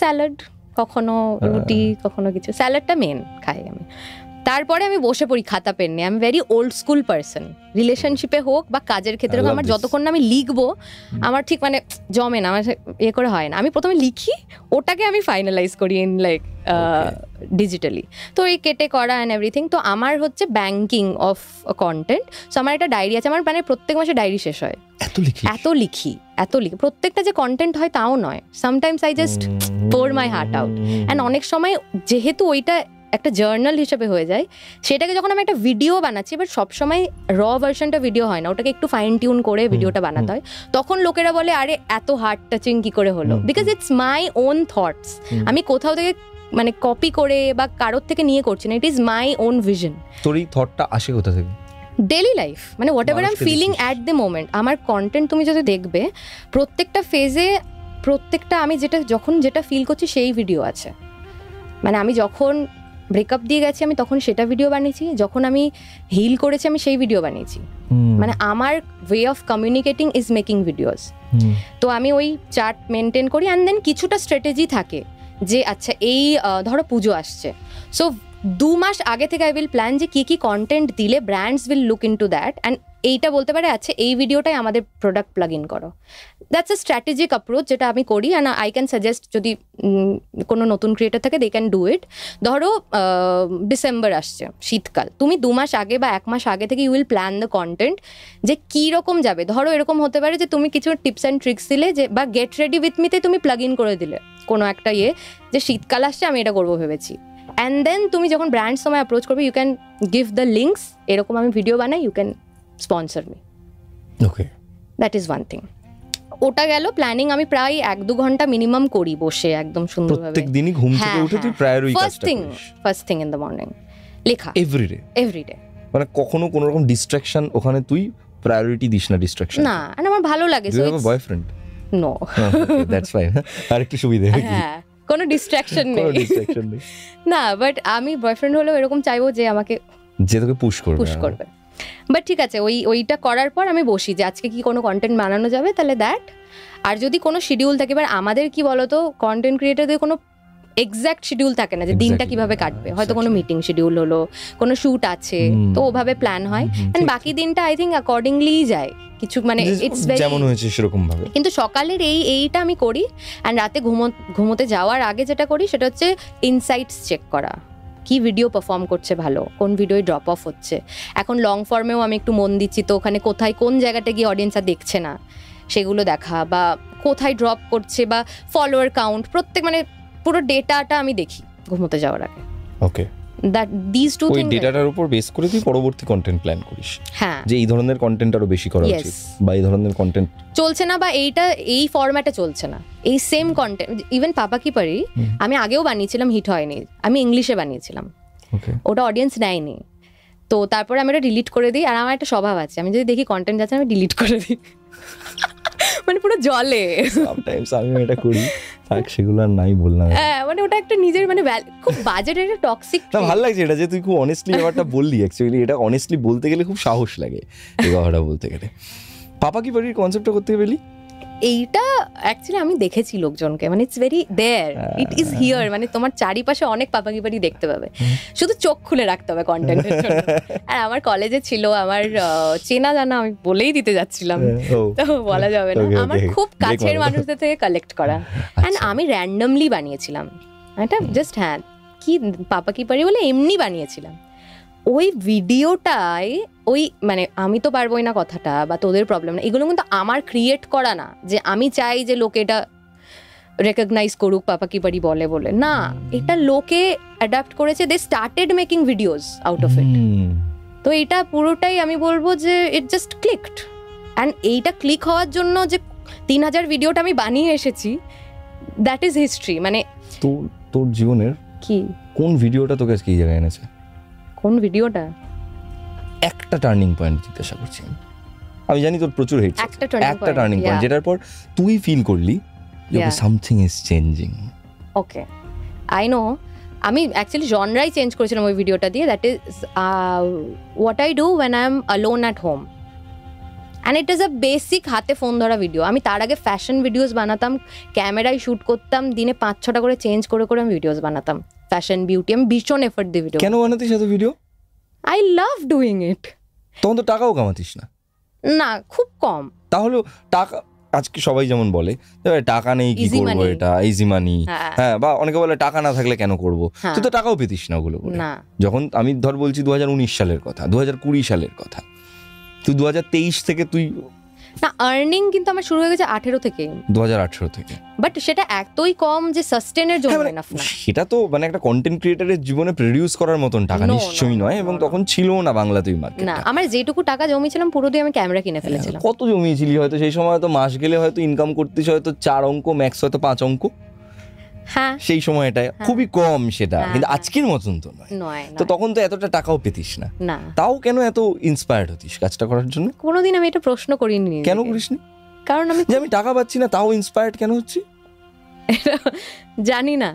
Speaker 2: স্যালাড, কখনো রুটি, কখনো কিছু। স্যালাডটা মেন খাই আমি। তারপরে আমি বসে পড়ি খাতা পেন নিয়ে। I am very old school person, রিলেশনশিপে হোক বা কাজের ক্ষেত্রে হোক, আমার যতক্ষণ না আমি লিখবো আমার ঠিক মানে জমে না, আমার ইয়ে করে হয় না। আমি প্রথমে লিখি, ওটাকে আমি ফাইনালাইজ করি ইন লাইক ডিজিটালি। তো এই কেটে করা অ্যান্ড এভরিথিং। তো আমার হচ্ছে ব্যাংকিং অফ কন্টেন্ট। সো আমার একটা ডায়েরি আছে, আমার মানে প্রত্যেক মাসে ডায়েরি শেষ হয়। এত লিখি প্রত্যেকটা যে কন্টেন্ট হয় তাও নয়, sometimes I just poor my heart out. And অনেক সময় যেহেতু ওইটা একটা জার্নাল হিসেবে হয়ে যায়, সেটাকে যখন আমি একটা ভিডিও বানাচ্ছি, এবার সবসময় র ভার্সনটা ভিডিও হয় না, ওটাকে একটু ফাইন টিউন করে ভিডিওটা বানাতে হয়। তখন লোকেরা বলে আরে এত হার্ট টাচিং কি করে হলো, because it's my own thoughts. আমি কোথাও থেকে মানে কপি করে বা কারোর থেকে নিয়ে করছি না, it is my own vision.
Speaker 1: তোর এই থটটা আসে কোথা থেকে?
Speaker 2: ডেইলি লাইফ, মানে whatever I am feeling at the moment. আমার কন্টেন্ট তুমি যদি দেখবে, প্রত্যেকটা ফেজে প্রত্যেকটা আমি যেটা ফিল করছি সেই ভিডিও আছে। মানে আমি যখন ব্রেকআপ দিয়ে গেছি আমি তখন সেটা ভিডিও বানিয়েছি, যখন আমি হিল করেছি আমি সেই ভিডিও বানিয়েছি। মানে আমার way of communicating is making videos. তো আমি ওই চার্ট মেনটেন করি, অ্যান্ড দেন কিছুটা স্ট্র্যাটেজি থাকে যে আচ্ছা এই ধরো পুজো আসছে, সো 2 মাস আগে থেকে আই উইল প্ল্যান যে কি কন্টেন্ট দিলে brands will look into that, and এইটা বলতে পারে আচ্ছা এই ভিডিওটাই আমাদের প্রোডাক্ট প্লাগ ইন করো। দ্যাটস আ স্ট্র্যাটেজিক অ্যাপ্রোচ যেটা আমি করি, অ্যান্ড আই ক্যান সাজেস্ট যদি কোনো নতুন ক্রিয়েটার থাকে দে ক্যান ডু ইট। ধরো ডিসেম্বর আসছে, শীতকাল, তুমি 2 মাস আগে বা 1 মাস আগে থেকে you will plan the content যে কী রকম যাবে। ধরো এরকম হতে পারে যে তুমি কিছু টিপস অ্যান্ড ট্রিক্স দিলে, যে বা গেট রেডি উইথ মিতে তুমি প্লাগ ইন করে দিলে কোনো একটা যে শীতকাল আসছে আমি এটা করবো ভেবেছি। অ্যান্ড দেন তুমি যখন ব্র্যান্ড সময় অ্যাপ্রোচ করবে, you can give the links, এরকম আমি ভিডিও বানাই, you can sponsor me.
Speaker 1: Okay,
Speaker 2: that is one thing. ওটা গেল প্ল্যানিং। আমি প্রায় 1-2 ঘন্টা মিনিমাম করি বসে একদম সুন্দরভাবে।
Speaker 1: প্রত্যেক দিনই ঘুম থেকে উঠে তুই প্রায় ওই কাজটা করিস? First
Speaker 2: thing in the morning লেখা, এভরিডে।
Speaker 1: মানে কখনো কোনো রকম ডিস্ট্রাকশন ওখানে তুই প্রায়োরিটি দিস না? ডিস্ট্রাকশন না,
Speaker 2: আর আমার ভালো লাগে।
Speaker 1: So it's boyfriend?
Speaker 2: No,
Speaker 1: that's fine. আর একটু সুবিধা কি?
Speaker 2: হ্যাঁ, কোনো ডিস্ট্রাকশন নেই না। বাট আমি বয়ফ্রেন্ড হলেও এরকম চাইবো যে আমাকে
Speaker 1: যে তোকে পুশ করবে।
Speaker 2: বাট ঠিক আছে, ওইটা করার পর আমি বসি যে আজকে কি কোনো কন্টেন্ট বানানো যাবে, তাহলে দ্যাট। আর যদি কোনো শিডিউল থাকে, এবার আমাদের কি বলতো কন্টেন্ট ক্রিয়েটরদের কোনো এক্স্যাক্ট শিডিউল থাকে না যে দিনটা কিভাবে কাটবে। হয়তো কোনো মিটিং শিডিউল হলো, কোনো শুট আছে, তো ওভাবে প্ল্যান হয়, এন্ড বাকি দিনটা আই থিঙ্ক অ্যাকর্ডিংলি যায় কিছু, মানে ইটস ভেরি
Speaker 1: যেমন হয়েছে সেরকম ভাবে।
Speaker 2: কিন্তু সকালের এইটা আমি করি, অ্যান্ড রাতে ঘুমোতে যাওয়ার আগে যেটা করি সেটা হচ্ছে ইনসাইটস চেক করা, কি ভিডিও পারফর্ম করছে ভালো, কোন ভিডিও ড্রপ অফ হচ্ছে। এখন লং ফর্মেও আমি একটু মন দিচ্ছি, তো ওখানে কোথায় কোন জায়গাটা গিয়ে অডিয়েন্স আর দেখছে না সেগুলো দেখা, বা কোথায় ড্রপ করছে, বা ফলোয়ার কাউন্ট, প্রত্যেক মানে পুরো ডেটাটা আমি দেখি ঘুমোতে যাওয়ার আগে।
Speaker 1: ওকে,
Speaker 2: দ্যাট দিস টু থিংস,
Speaker 1: ওই ডেটাটার উপর বেস করে তুই পরবর্তী কন্টেন্ট প্ল্যান করিস।
Speaker 2: হ্যাঁ,
Speaker 1: যে এই ধরনের কন্টেন্ট আরো বেশি করা উচিত, বা এই ধরনের কন্টেন্ট
Speaker 2: চলছে না, বা এইটা এই ফরম্যাটে চলছে না, এই সেম কন্টেন্ট। ইভেন পাপা কি পারি আমি আগেও বানিয়েছিলাম, হিট হয়নি, আমি ইংলিশে বানিয়েছিলাম, ওটা অডিয়েন্স নেয়নি, তো তারপরে আমি ওটা ডিলিট করে দিই। আর আমার একটা স্বভাব আছে, আমি যদি দেখি কন্টেন্ট যাচ্ছে আমি ডিলিট করে দিই, মানে পুরো জলে।
Speaker 1: সামটাইমস আমি এটা করি, থাক সেগুলো আর নাই বললাম।
Speaker 2: হ্যাঁ, মানে ওটা একটা নিজের মানে খুব বাজেট, একটা টক্সিক।
Speaker 1: না, ভালো লাগছে এটা যে তুই খুব অনেস্টলি ব্যাপারটা বললি। অ্যাকচুয়ালি এটা অনেস্টলি বলতে গেলে খুব সাহস লাগে এই কথাটা বলতে গেলে। পাপা কি বাড়ির কনসেপ্টটা করতে পেলি?
Speaker 2: এইটা অ্যাকচুয়ালি আমি দেখেছি লোকজনকে, মানে it's very there, it is here, মানে তোমার চারিপাশে অনেক পাপাকি বাড়ি দেখতে পাবে, শুধু চোখ খুলে রাখতে হবে কন্টেন্টের জন্য। আর আমার কলেজে ছিল আমার চেনা জানা, আমি বলেই দিতে যাচ্ছিলাম, তো বলা যাবে না, আমার খুব কাছের মানুষদের থেকে কালেক্ট করা, অ্যান্ড আমি র্যান্ডমলি বানিয়েছিলাম এটা, জাস্ট হ্যাঁ কি পাপাকি বাড়ি বলে এমনি বানিয়েছিলাম। ওই ভিডিওটায় ওই মানে আমি তো পারবোই না কথাটা, বা তোদের প্রবলেম না, এগুলো কিন্তু আমার ক্রিয়েট করা না যে আমি চাই যে লোকে এটা রেকগনাইজ করুক পাপাকি বাড়ি বলে বলে, না, এটা লোকে অ্যাডাপ্ট করেছে, they started making videos out of it. তো এটা পুরোটাই আমি বলবো যে ইট জাস্ট ক্লিকড, অ্যান্ড এইটা ক্লিক হওয়ার জন্য যে 3000 ভিডিওটা আমি বানিয়ে এসেছি, দ্যাট ইজ হিস্ট্রি। মানে
Speaker 1: তোর জীবনের কি কোন ভিডিওটা তোকে আজকে এই জায়গায় এনেছে?
Speaker 2: কোন ভিডিওটা?
Speaker 1: একটা টার্নিং পয়েন্ট জিজ্ঞাসা করছি আমি। জানি তোর প্রচুর হেট, একটা টার্নিং পয়েন্ট যেটার পর তুই ফিল করলি something is changing.
Speaker 2: Okay, I know, আমি অ্যাকচুয়ালি জনরাই চেঞ্জ করেছিলাম ওই ভিডিওটা দিয়ে। That is what I do when I am alone at home, and it is a basic হাতে ফোন ধরা ভিডিও। আমি তার আগে ফ্যাশন ভিডিওস বানাতাম, ক্যামেরায় শ্যুট করতাম, দিনে 5-6টা করে চেঞ্জ করে করে আমি ভিডিওস বানাতাম, ফ্যাশন বিউটি। আমি ভীষণ এফোর্ট দিই ভিডিও।
Speaker 1: কেন বানাতিস এত video?
Speaker 2: I love doing it.
Speaker 1: তখন তো টাকাও কামাতিস না?
Speaker 2: না, খুব কম।
Speaker 1: তাহলেও টাকা, আজকে সবাই যেমন বলে টাকা নেই কি করবো, এটা ইজি মানি, হ্যাঁ, বা অনেকে বলে টাকা না থাকলে কেন করবো, তুই তো টাকাও পেতিস না ওগুলো করে। যখন আমি ধর বলছি 2019 সালের কথা, 2020 সালের কথা, তুই 2023 থেকে তুই
Speaker 2: না, আর্নিং কিন্তু আমার শুরু হয়ে গেছে 18 থেকে,
Speaker 1: 2018 থেকে।
Speaker 2: বাট সেটা এতই কম যে সাস্টেনের জন্য এনাফ না।
Speaker 1: সেটা তো মানে একটা কন্টেন্ট ক্রিয়েটরের জীবনে প্রোডিউস করার মতন টাকা নিশ্চয়ই নয়, এবং তখন ছিল না বাংলাতেই মার্কেট।
Speaker 2: না, আমার যেটুকু টাকা জমিয়েছিলাম পুরো দিয়ে আমি ক্যামেরা কিনে ফেলেছিলাম।
Speaker 1: কত জমিয়েছিলি? হয়তো সেই সময় তো মাস গেলে হয়তো ইনকাম করতিস হয়তো 4 অঙ্ক, ম্যাক্স হয়তো 5 অঙ্ক।
Speaker 2: হ্যাঁ,
Speaker 1: সেই সময়টা খুবই কম সেটা, কিন্তু আজকের মতন তো নয়। তো তখন তো এতটা টাকাও পেতিস না, তাও কেন এত ইন্সপায়ার্ড হতিস কাজটা করার জন্য?
Speaker 2: কোনোদিন আমি এটা প্রশ্ন করিনি।
Speaker 1: কেন করিসনি?
Speaker 2: কারণ আমি
Speaker 1: টাকা পাচ্ছি না তাও ইন্সপায়ার্ড কেন হচ্ছি
Speaker 2: জানি না।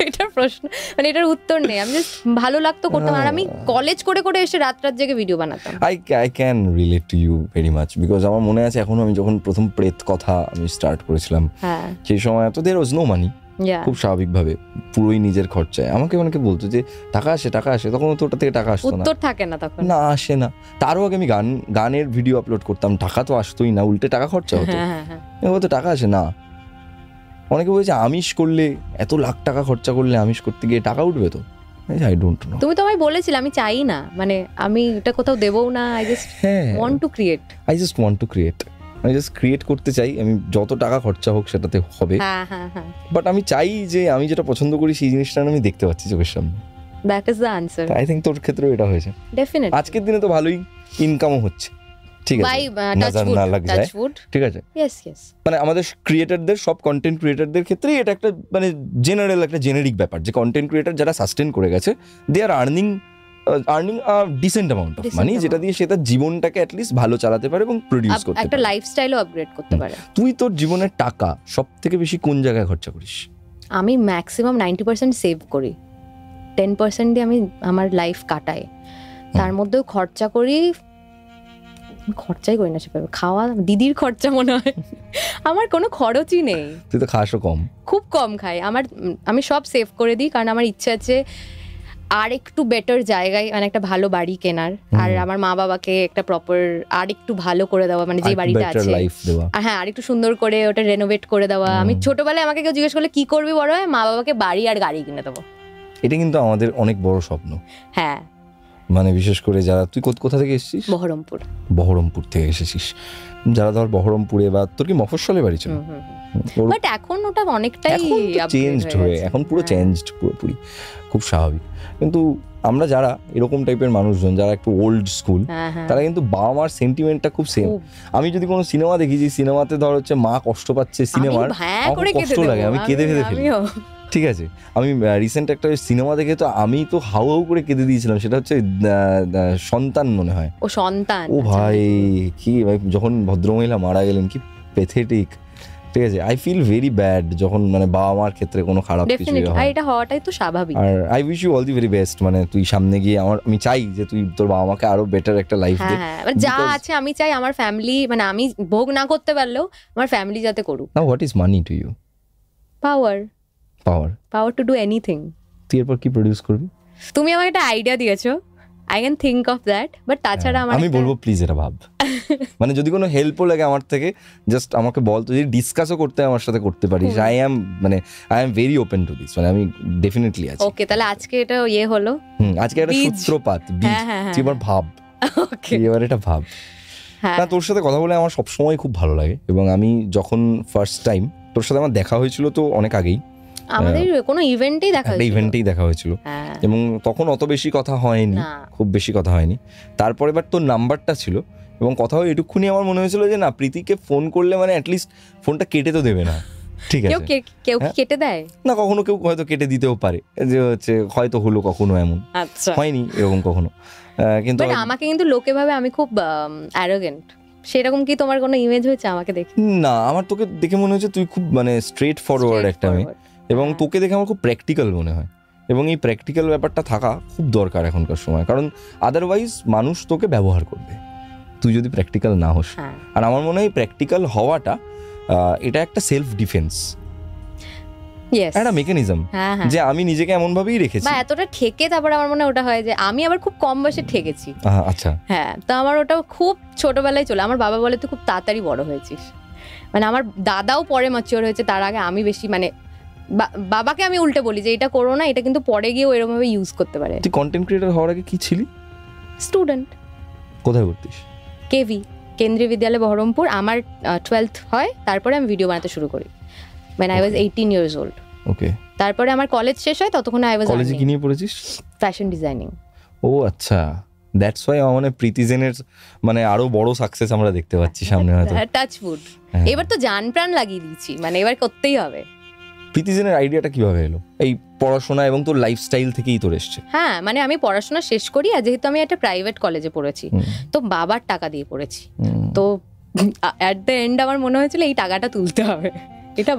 Speaker 2: এটার প্রশ্ন মানে এটার উত্তর নেই। আমি জাস্ট ভালো লাগতো করতাম, আর আমি কলেজ করে করে এসে রাত জেগে ভিডিও বানাতাম।
Speaker 1: I can relate to you very much, because আমার মনে আছে এখনো, আমি যখন প্রথম প্রেত কথা আমি স্টার্ট করেছিলাম সেই সময় তো দের ওয়াজ নো মানি, খুব স্বাভাবিকভাবে পুরোই নিজের খরচায়। আমাকে অনেকে বলতো যে টাকা আসে টাকা আসে, তখন তো ওটা থেকে টাকা আসতো না,
Speaker 2: উত্তর থাকে না তখন,
Speaker 1: না আসে না। তারও আগে আমি গানের ভিডিও আপলোড করতাম, টাকা তো আসতোই না, উল্টে টাকা খরচা হতো, তো টাকা আসে না। অনেকে বলছে আমিষ করলে এত লাখ টাকা খরচা করলে আমিষ করতে গিয়ে টাকা উঠবে, তো আই ডোন্ট নো।
Speaker 2: তুমি তো আমায় বলেছিলে আমি চাই না, মানে আমি এটা কোথাও দেবও না, I just want to create, আমি জাস্ট ক্রিয়েট করতে চাই। আমি যত টাকা খরচা হোক সেটাতে হবে, বাট আমি চাই যে আমি যেটা পছন্দ করি সেই জিনিসটা আমি দেখতে পাচ্ছি চোখের সামনে। That is the answer.
Speaker 1: I think তোর ক্ষেত্রেও এটা হয়েছে ডেফিনেটলি। আজকের দিনে তো ভালোই ইনকামও হচ্ছে, ঠিক আছে, নজর না লাগ যায়, ঠিক আছে। মানে আমাদের ক্রিয়েটরদের, সব কন্টেন্ট ক্রিয়েটরদের ক্ষেত্রে এটা একটা মানে জেনারেল একটা জেনেরিক ব্যাপার যে কন্টেন্ট ক্রিয়েটর যারা সাস্টেন করে গেছে, they are earning decent amount of money, যেটা দিয়ে সে তার জীবনটাকে অ্যাটলিস্ট ভালো চালাতে পারে এবং প্রোডিউস করতে পারে,
Speaker 2: একটা লাইফস্টাইলও আপগ্রেড করতে পারে।
Speaker 1: তুই তোর জীবনের টাকা সব থেকে বেশি কোন জায়গায় খরচা করিস?
Speaker 2: আমি ম্যাক্সিমাম 90% সেভ করি, 10% দিয়ে আমি আমার লাইফ কাটাই। তার মধ্যেও খরচাই করি না সেভাবে। খাওয়া দিদির খরচা মনে হয়, আমার কোনো খরচই নেই।
Speaker 1: তুই তো খাসও কম,
Speaker 2: খুব কম খাই। আমি সব সেভ করে দিই, কারণ আমার ইচ্ছা আছে আর একটু বেটার জায়গায়, মানে একটা ভালো বাড়ি কেনার, আর আমার মা বাবাকে একটা প্রপার আর একটু ভালো করে দেওয়া, মানে যে বাড়িটা আছে, আর হ্যাঁ আর একটু সুন্দর করে ওটা রেনোভেট করে দেওয়া। আমি ছোটবেলায় আমাকে কেউ জিজ্ঞেস করলে কি করবি বড় হয়, মা বাবাকে বাড়ি আর গাড়ি কিনে দেবো।
Speaker 1: এটা কিন্তু আমাদের অনেক বড় স্বপ্ন।
Speaker 2: হ্যাঁ,
Speaker 1: মানে বিশেষ করে যারা, তুই কোথা থেকে এসেছিস? বহরমপুর থেকে এসেছিস, যারা ধর বহরমপুরে, বা তোর কি মফস্বলে বাড়ি ছিল?
Speaker 2: বাট এখন ওটা অনেকটাই
Speaker 1: চেঞ্জড হয়ে, এখন পুরো চেঞ্জড পুরোপুরি, খুব স্বাভাবিক। কিন্তু আমরা যারা এরকম টাইপের মানুষজন, যারা একটু ওল্ড স্কুল, তারা কিন্তু বাবা মার সেন্টিমেন্টটা খুব সেম। আমি যদি কোনো সিনেমা দেখি, যে সিনেমাতে ধর হচ্ছে মা কষ্ট পাচ্ছে, সিনেমার কষ্ট লাগে, আমি কেঁদে ফেলি, ঠিক আছে। আমি রিসেন্ট একটা সিনেমা দেখে তো আমি তো হাউ করে কেঁদে দিয়েছিলাম, সেটা হচ্ছে সন্তান মনে হয়, ও ভাই কি ভাই, যখন ভদ্রমহিলা মারা গেলেন, কি পেথেটিক, ঠিক আছে। আই ফিল ভেরি ব্যাড যখন মানে বাবা মার ক্ষেত্রে কোনো খারাপ কিছু হয়,
Speaker 2: এটা হওয়াটাই তো স্বাভাবিক।
Speaker 1: আর I wish you all the very best, মানে তুই সামনে গিয়ে আমি চাই যে তুই তোর বাবা মাকে আরো বেটার একটা লাইফ দে।
Speaker 2: যা আছে আমি চাই আমার ফ্যামিলি, মানে আমি ভোগ না করতে পারলেও আমার ফ্যামিলি যাতে করুক।
Speaker 1: Now what is money to you?
Speaker 2: Power to do anything.
Speaker 1: তুই এরপর কি প্রোডিউস করবি?
Speaker 2: তুমি আমাকে একটা আইডিয়া দিয়েছো, I can think of that, but তাছাড়া
Speaker 1: আমি বলবো প্লিজ এটা ভাব। মানে যদি কোনো হেল্পও লাগে আমার থেকে, জাস্ট আমাকে বল, তুই যদি ডিসকাসও করতে আমার সাথে করতে পারিস, I am very open to this, মানে আমি ডেফিনেটলি আছি।
Speaker 2: ওকে, তাহলে আজকে এটা হলো,
Speaker 1: আজকে একটা সূত্রপাত, তুই এবার ভাব, এবার এটা ভাব। না, তোর সাথে কথা বলে আমার সবসময় খুব ভালো লাগে, এবং আমি যখন ফার্স্ট টাইম তোর সাথে আমার দেখা হয়েছিল তো অনেক আগেই,
Speaker 2: আমাদের কোনো ইভেন্টেই
Speaker 1: দেখা হয়েছিল, এবং তখন অত বেশি কথা হয়নি, খুব বেশি কথা হয়নি। তারপরে এবার তোর নাম্বারটা ছিল, এবং কথা হয় এটুকুনি আমার মনে হয়েছিল যে না, প্রীতিকে ফোন করলে মানে অ্যাটলিস্ট ফোনটা কেটে তো দেবে না, ঠিক আছে।
Speaker 2: কেউ কেটে দেয় না,
Speaker 1: কখনো কেউ হয়তো কেটে দিতেও পারে, যে হচ্ছে হয়তো হলো, কখনো এমন হয়নি এরকম কখনো, কিন্তু
Speaker 2: আমাকে কিন্তু লোকে ভাবে আমি খুব অ্যারোগেন্ট, সেরকম কি তোমার কোনো ইমেজ হয়েছে আমাকে দেখে?
Speaker 1: না, আমার তোকে দেখে মনে হচ্ছে তুই খুব মানে স্ট্রেট ফরওয়ার্ড একটা মেয়ে, এবং তোকে দেখে আমার খুব প্র্যাকটিক্যাল মনে হয়, এবং এই প্র্যাকটিক্যাল ব্যাপারটা থাকা খুব দরকার এখনকার সময়, কারণ আদারওয়াইজ মানুষ তোকে ব্যবহার করবে তুই যদি প্র্যাকটিক্যাল না হোস। আর আমার মনে হয় প্র্যাকটিক্যাল হওয়াটা এটা একটা সেলফ ডিফেন্স।
Speaker 2: Yes.
Speaker 1: একটা মেকানিজম
Speaker 2: হ্যাঁ হ্যাঁ
Speaker 1: যে আমি নিজেকে এমন ভাবেই রেখেছি।
Speaker 2: বা এতটা ঠেকে তারপরে আমার মনে হয় ওটা হয় যে আমি আবার খুব কম বয়সে ঠেকেছি।
Speaker 1: আচ্ছা
Speaker 2: হ্যাঁ, তো আমার ওটা খুব ছোটবেলায় চলে। আমার বাবা বলে তুই খুব তাড়াতাড়ি বড় হয়েছিস, মানে আমার দাদাও পরে ম্যাচিওর হয়েছে, তার আগে আমি বেশি, মানে বাবাকে আমি উল্টে বলি যে এটা করো না, এটা কিন্তু পরে গিয়ে এরকম ভাবে ইউজ করতে পারে।
Speaker 1: তুই কন্টেন্ট ক্রিয়েটর হওয়ার আগে কি ছিলি?
Speaker 2: স্টুডেন্ট।
Speaker 1: কোথায় পড়তিস?
Speaker 2: কেভি, কেন্দ্রীয় বিদ্যালয় বহরমপুর। আমার 12th হয়, তারপরে আমি ভিডিও বানাতে শুরু করি when I was 18 years old.
Speaker 1: ওকে।
Speaker 2: তারপরে আমার কলেজ শেষ হয়, ততক্ষণ I was
Speaker 1: কলেজে কি নিয়ে পড়েছিস?
Speaker 2: Fashion designing.
Speaker 1: ও আচ্ছা, দ্যাটস ওয়াই আমার মানে প্রীতিজেনের মানে আরো বড় সাকসেস আমরা দেখতে পাচ্ছি সামনে হয়তো।
Speaker 2: টাচউড। এবার তো জান প্রাণ লাগিয়ে দিয়েছি, মানে এবার করতেই হবে।
Speaker 1: প্রীতিজেনের আইডিয়াটা কিভাবে এলো? এই পড়াশোনা এবং তোর লাইফস্টাইল থেকেই তোর এসছে?
Speaker 2: হ্যাঁ, মানে আমি পড়াশোনা শেষ করি, আর যেহেতু আমি একটা প্রাইভেট কলেজে পড়েছি, তো বাবার টাকা দিয়ে পড়েছি, তো অ্যাট দ্য এন্ড আমার মনে হয়েছিল এই টাকাটা তুলতে হবে, এটা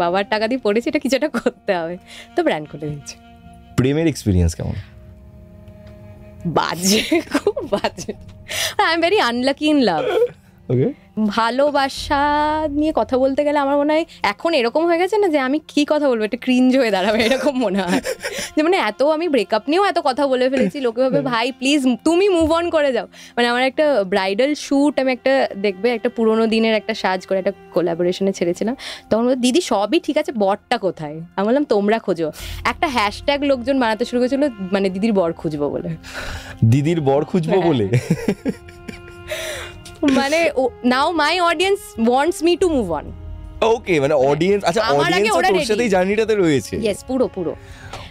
Speaker 2: বাবার টাকা দিয়ে পড়েছি, এটা কিছু একটা করতে হবে, তো ব্র্যান্ড করে দিয়েছি।
Speaker 1: প্রেমের এক্সপিরিয়েন্স কেমন?
Speaker 2: বাজে, খুব বাজে। I am very unlucky in love.
Speaker 1: Okay.
Speaker 2: ভালোবাসা নিয়ে কথা বলতে গেলে আমার মনে হয় এখন এরকম হয়ে গেছে না যে আমি কি কথা বলবো, একটা ক্রিঞ্জ হয়ে দাঁড়াবে, এরকম মনে হয় যে মানে এত আমি ব্রেকআপ নিয়েও এত কথা বলে ফেলেছি, লোকে ভাবে ভাই প্লিজ তুমি মুভ অন করে যাও। মানে আমার একটা ব্রাইডাল শ্যুট আমি একটা দেখবে একটা পুরোনো দিনের একটা সাজ করে একটা কোলাবোরেশনে ছেড়েছিলাম, তখন বলতো দিদি সবই ঠিক আছে, বরটা কোথায়? আমি বললাম তোমরা খোঁজো। একটা হ্যাশট্যাগ লোকজন বানাতে শুরু করেছিল, মানে দিদির বর খুঁজবো বলে।
Speaker 1: দিদির বর খুঁজবো বলে?
Speaker 2: মানে now my audience wants me to move on.
Speaker 1: Okay, মানে অডিয়েন্স, আচ্ছা অডিয়েন্স তোর সাথেই জার্নিটাতে রয়েছে।
Speaker 2: ইয়েস, পুরো।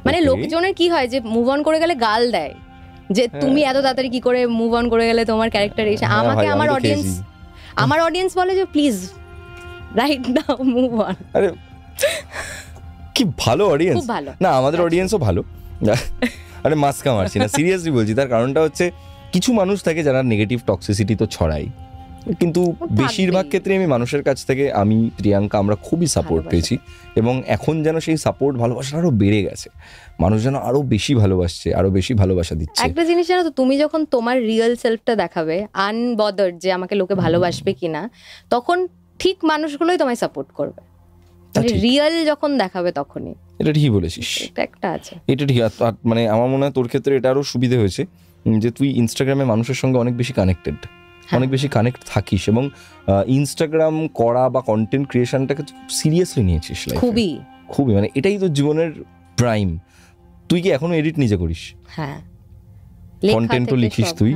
Speaker 2: মানে লোকজনের কি হয় যে মুভ অন করে গেলে গাল দেয় যে তুমি এত তাড়াতাড়ি কি করে মুভ অন করে গেলে, তোমার ক্যারেক্টার এসে। আমাকে আমার অডিয়েন্স বলে যে please right now move on.
Speaker 1: আরে কি ভালো অডিয়েন্স।
Speaker 2: খুব ভালো।
Speaker 1: না আমাদের অডিয়েন্সও ভালো। আরে মাস্কা মারছি না, সিরিয়াসলি বলছি। তার কারণটা হচ্ছে কিছু মানুষ থাকে যারা নেগেটিভ টক্সিসিটি তো ছড়ায়, কিন্তু বেশিরভাগ ক্ষেত্রে আমি মানুষের কাছ থেকে, আমি প্রিয়াঙ্কা আমরা খুবই সাপোর্ট পেয়েছি, এবং এখন যেন সেই সাপোর্ট ভালোবাসা আরো বেড়ে গেছে, মানুষ যেন আরো বেশি ভালোবাসছে, আরো বেশি ভালোবাসা দিচ্ছে।
Speaker 2: একটা জিনিস জানো তো, তুমি যখন তোমার রিয়েল সেলফটা দেখাবে, আনবদার্ড যে আমাকে লোকে ভালোবাসবে কিনা, তখন ঠিক মানুষগুলোই তোমায় সাপোর্ট করবে। রিয়েল যখন দেখাবে তখনই।
Speaker 1: এটা ঠিক বলেছিস,
Speaker 2: এটা একটা আছে,
Speaker 1: এটা ঠিক। মানে আমার মনে হয় তোর ক্ষেত্রে এটা আরো সুবিধা হয়েছে যে তুই ইনস্টাগ্রামে মানুষের সঙ্গে অনেক বেশি কানেক্টেড, অনেক বেশি কানেক্ট থাকিস, এবং ইনস্টাগ্রাম করা বা কন্টেন্ট ক্রিয়েশনটাকে সিরিয়াসলি নিয়েছিস। খুবই মানে এটাই তোর জীবনের প্রাইম। তুই কি এখনো এডিট নিজে করিস?
Speaker 2: হ্যাঁ,
Speaker 1: কন্টেন্টও লিখিস তুই,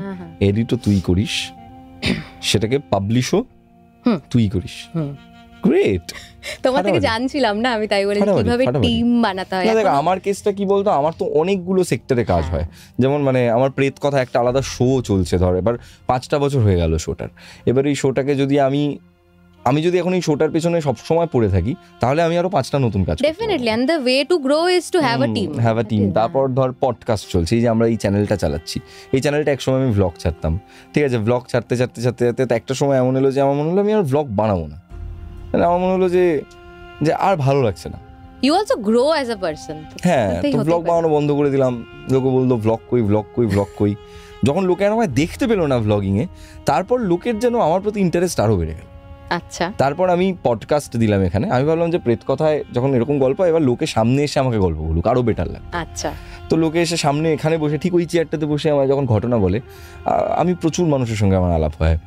Speaker 1: এডিটও তুই করিস, সেটাকে পাবলিশও তুই করিস। গ্রেট।
Speaker 2: তোমার থেকে জানছিলাম না আমি, তাই বলে কিভাবে টিম বানাতে হয়।
Speaker 1: দেখ আমার কেসটা কি বলতো, আমার তো অনেকগুলো সেক্টরে কাজ হয়। যেমন মানে আমার প্রেত কথা একটা আলাদা শো চলছে, ধর এবার 5টা বছর হয়ে গেল শোটার। এবার এই শোটাকে যদি আমি যদি এখন এই শোটার পেছনে সবসময় পড়ে থাকি, তাহলে আমি আরো 5টা নতুন কাজ করব।
Speaker 2: Definitely, and the way to grow is to have a team.
Speaker 1: তারপর ধর পডকাস্ট চলছে, এই যে আমরা এই চ্যানেলটা চালাচ্ছি, এই চ্যানেলটা একসময় আমি ভ্লগ ছাড়তাম, ঠিক আছে, ভ্লগ ছাড়তে একটা সময় এমন এলো যে আমার মনে হলো আমি আর ভ্লগ বানাবো না, আমার মনে হলো যে আর ভালো লাগছে না।
Speaker 2: You also grow as a person.
Speaker 1: হ্যাঁ, তো ভ্লগ বানানো বন্ধ করে দিলাম। লোকে বললো ভ্লগ কই। যখন লোকে আমায় দেখতে পেলো না ভ্লগিং এ, তারপর লোকের যেন আমার প্রতি ইন্টারেস্ট আরো বেড়ে গেল।
Speaker 2: আচ্ছা,
Speaker 1: তারপর আমি পডকাস্ট দিলাম এখানে। আমি ভাবলাম যে প্রেত কথায় যখন এরকম গল্প, এবার লোকে সামনে এসে আমাকে গল্প বলুক, আরো বেটার লাগে।
Speaker 2: আচ্ছা,
Speaker 1: তো লোকে এসে সামনে এখানে বসে, ঠিক ওই চেয়ারটাতে বসে আমার যখন ঘটনা বলে, আমি প্রচুর মানুষের সঙ্গে আমার আলাপ হয়।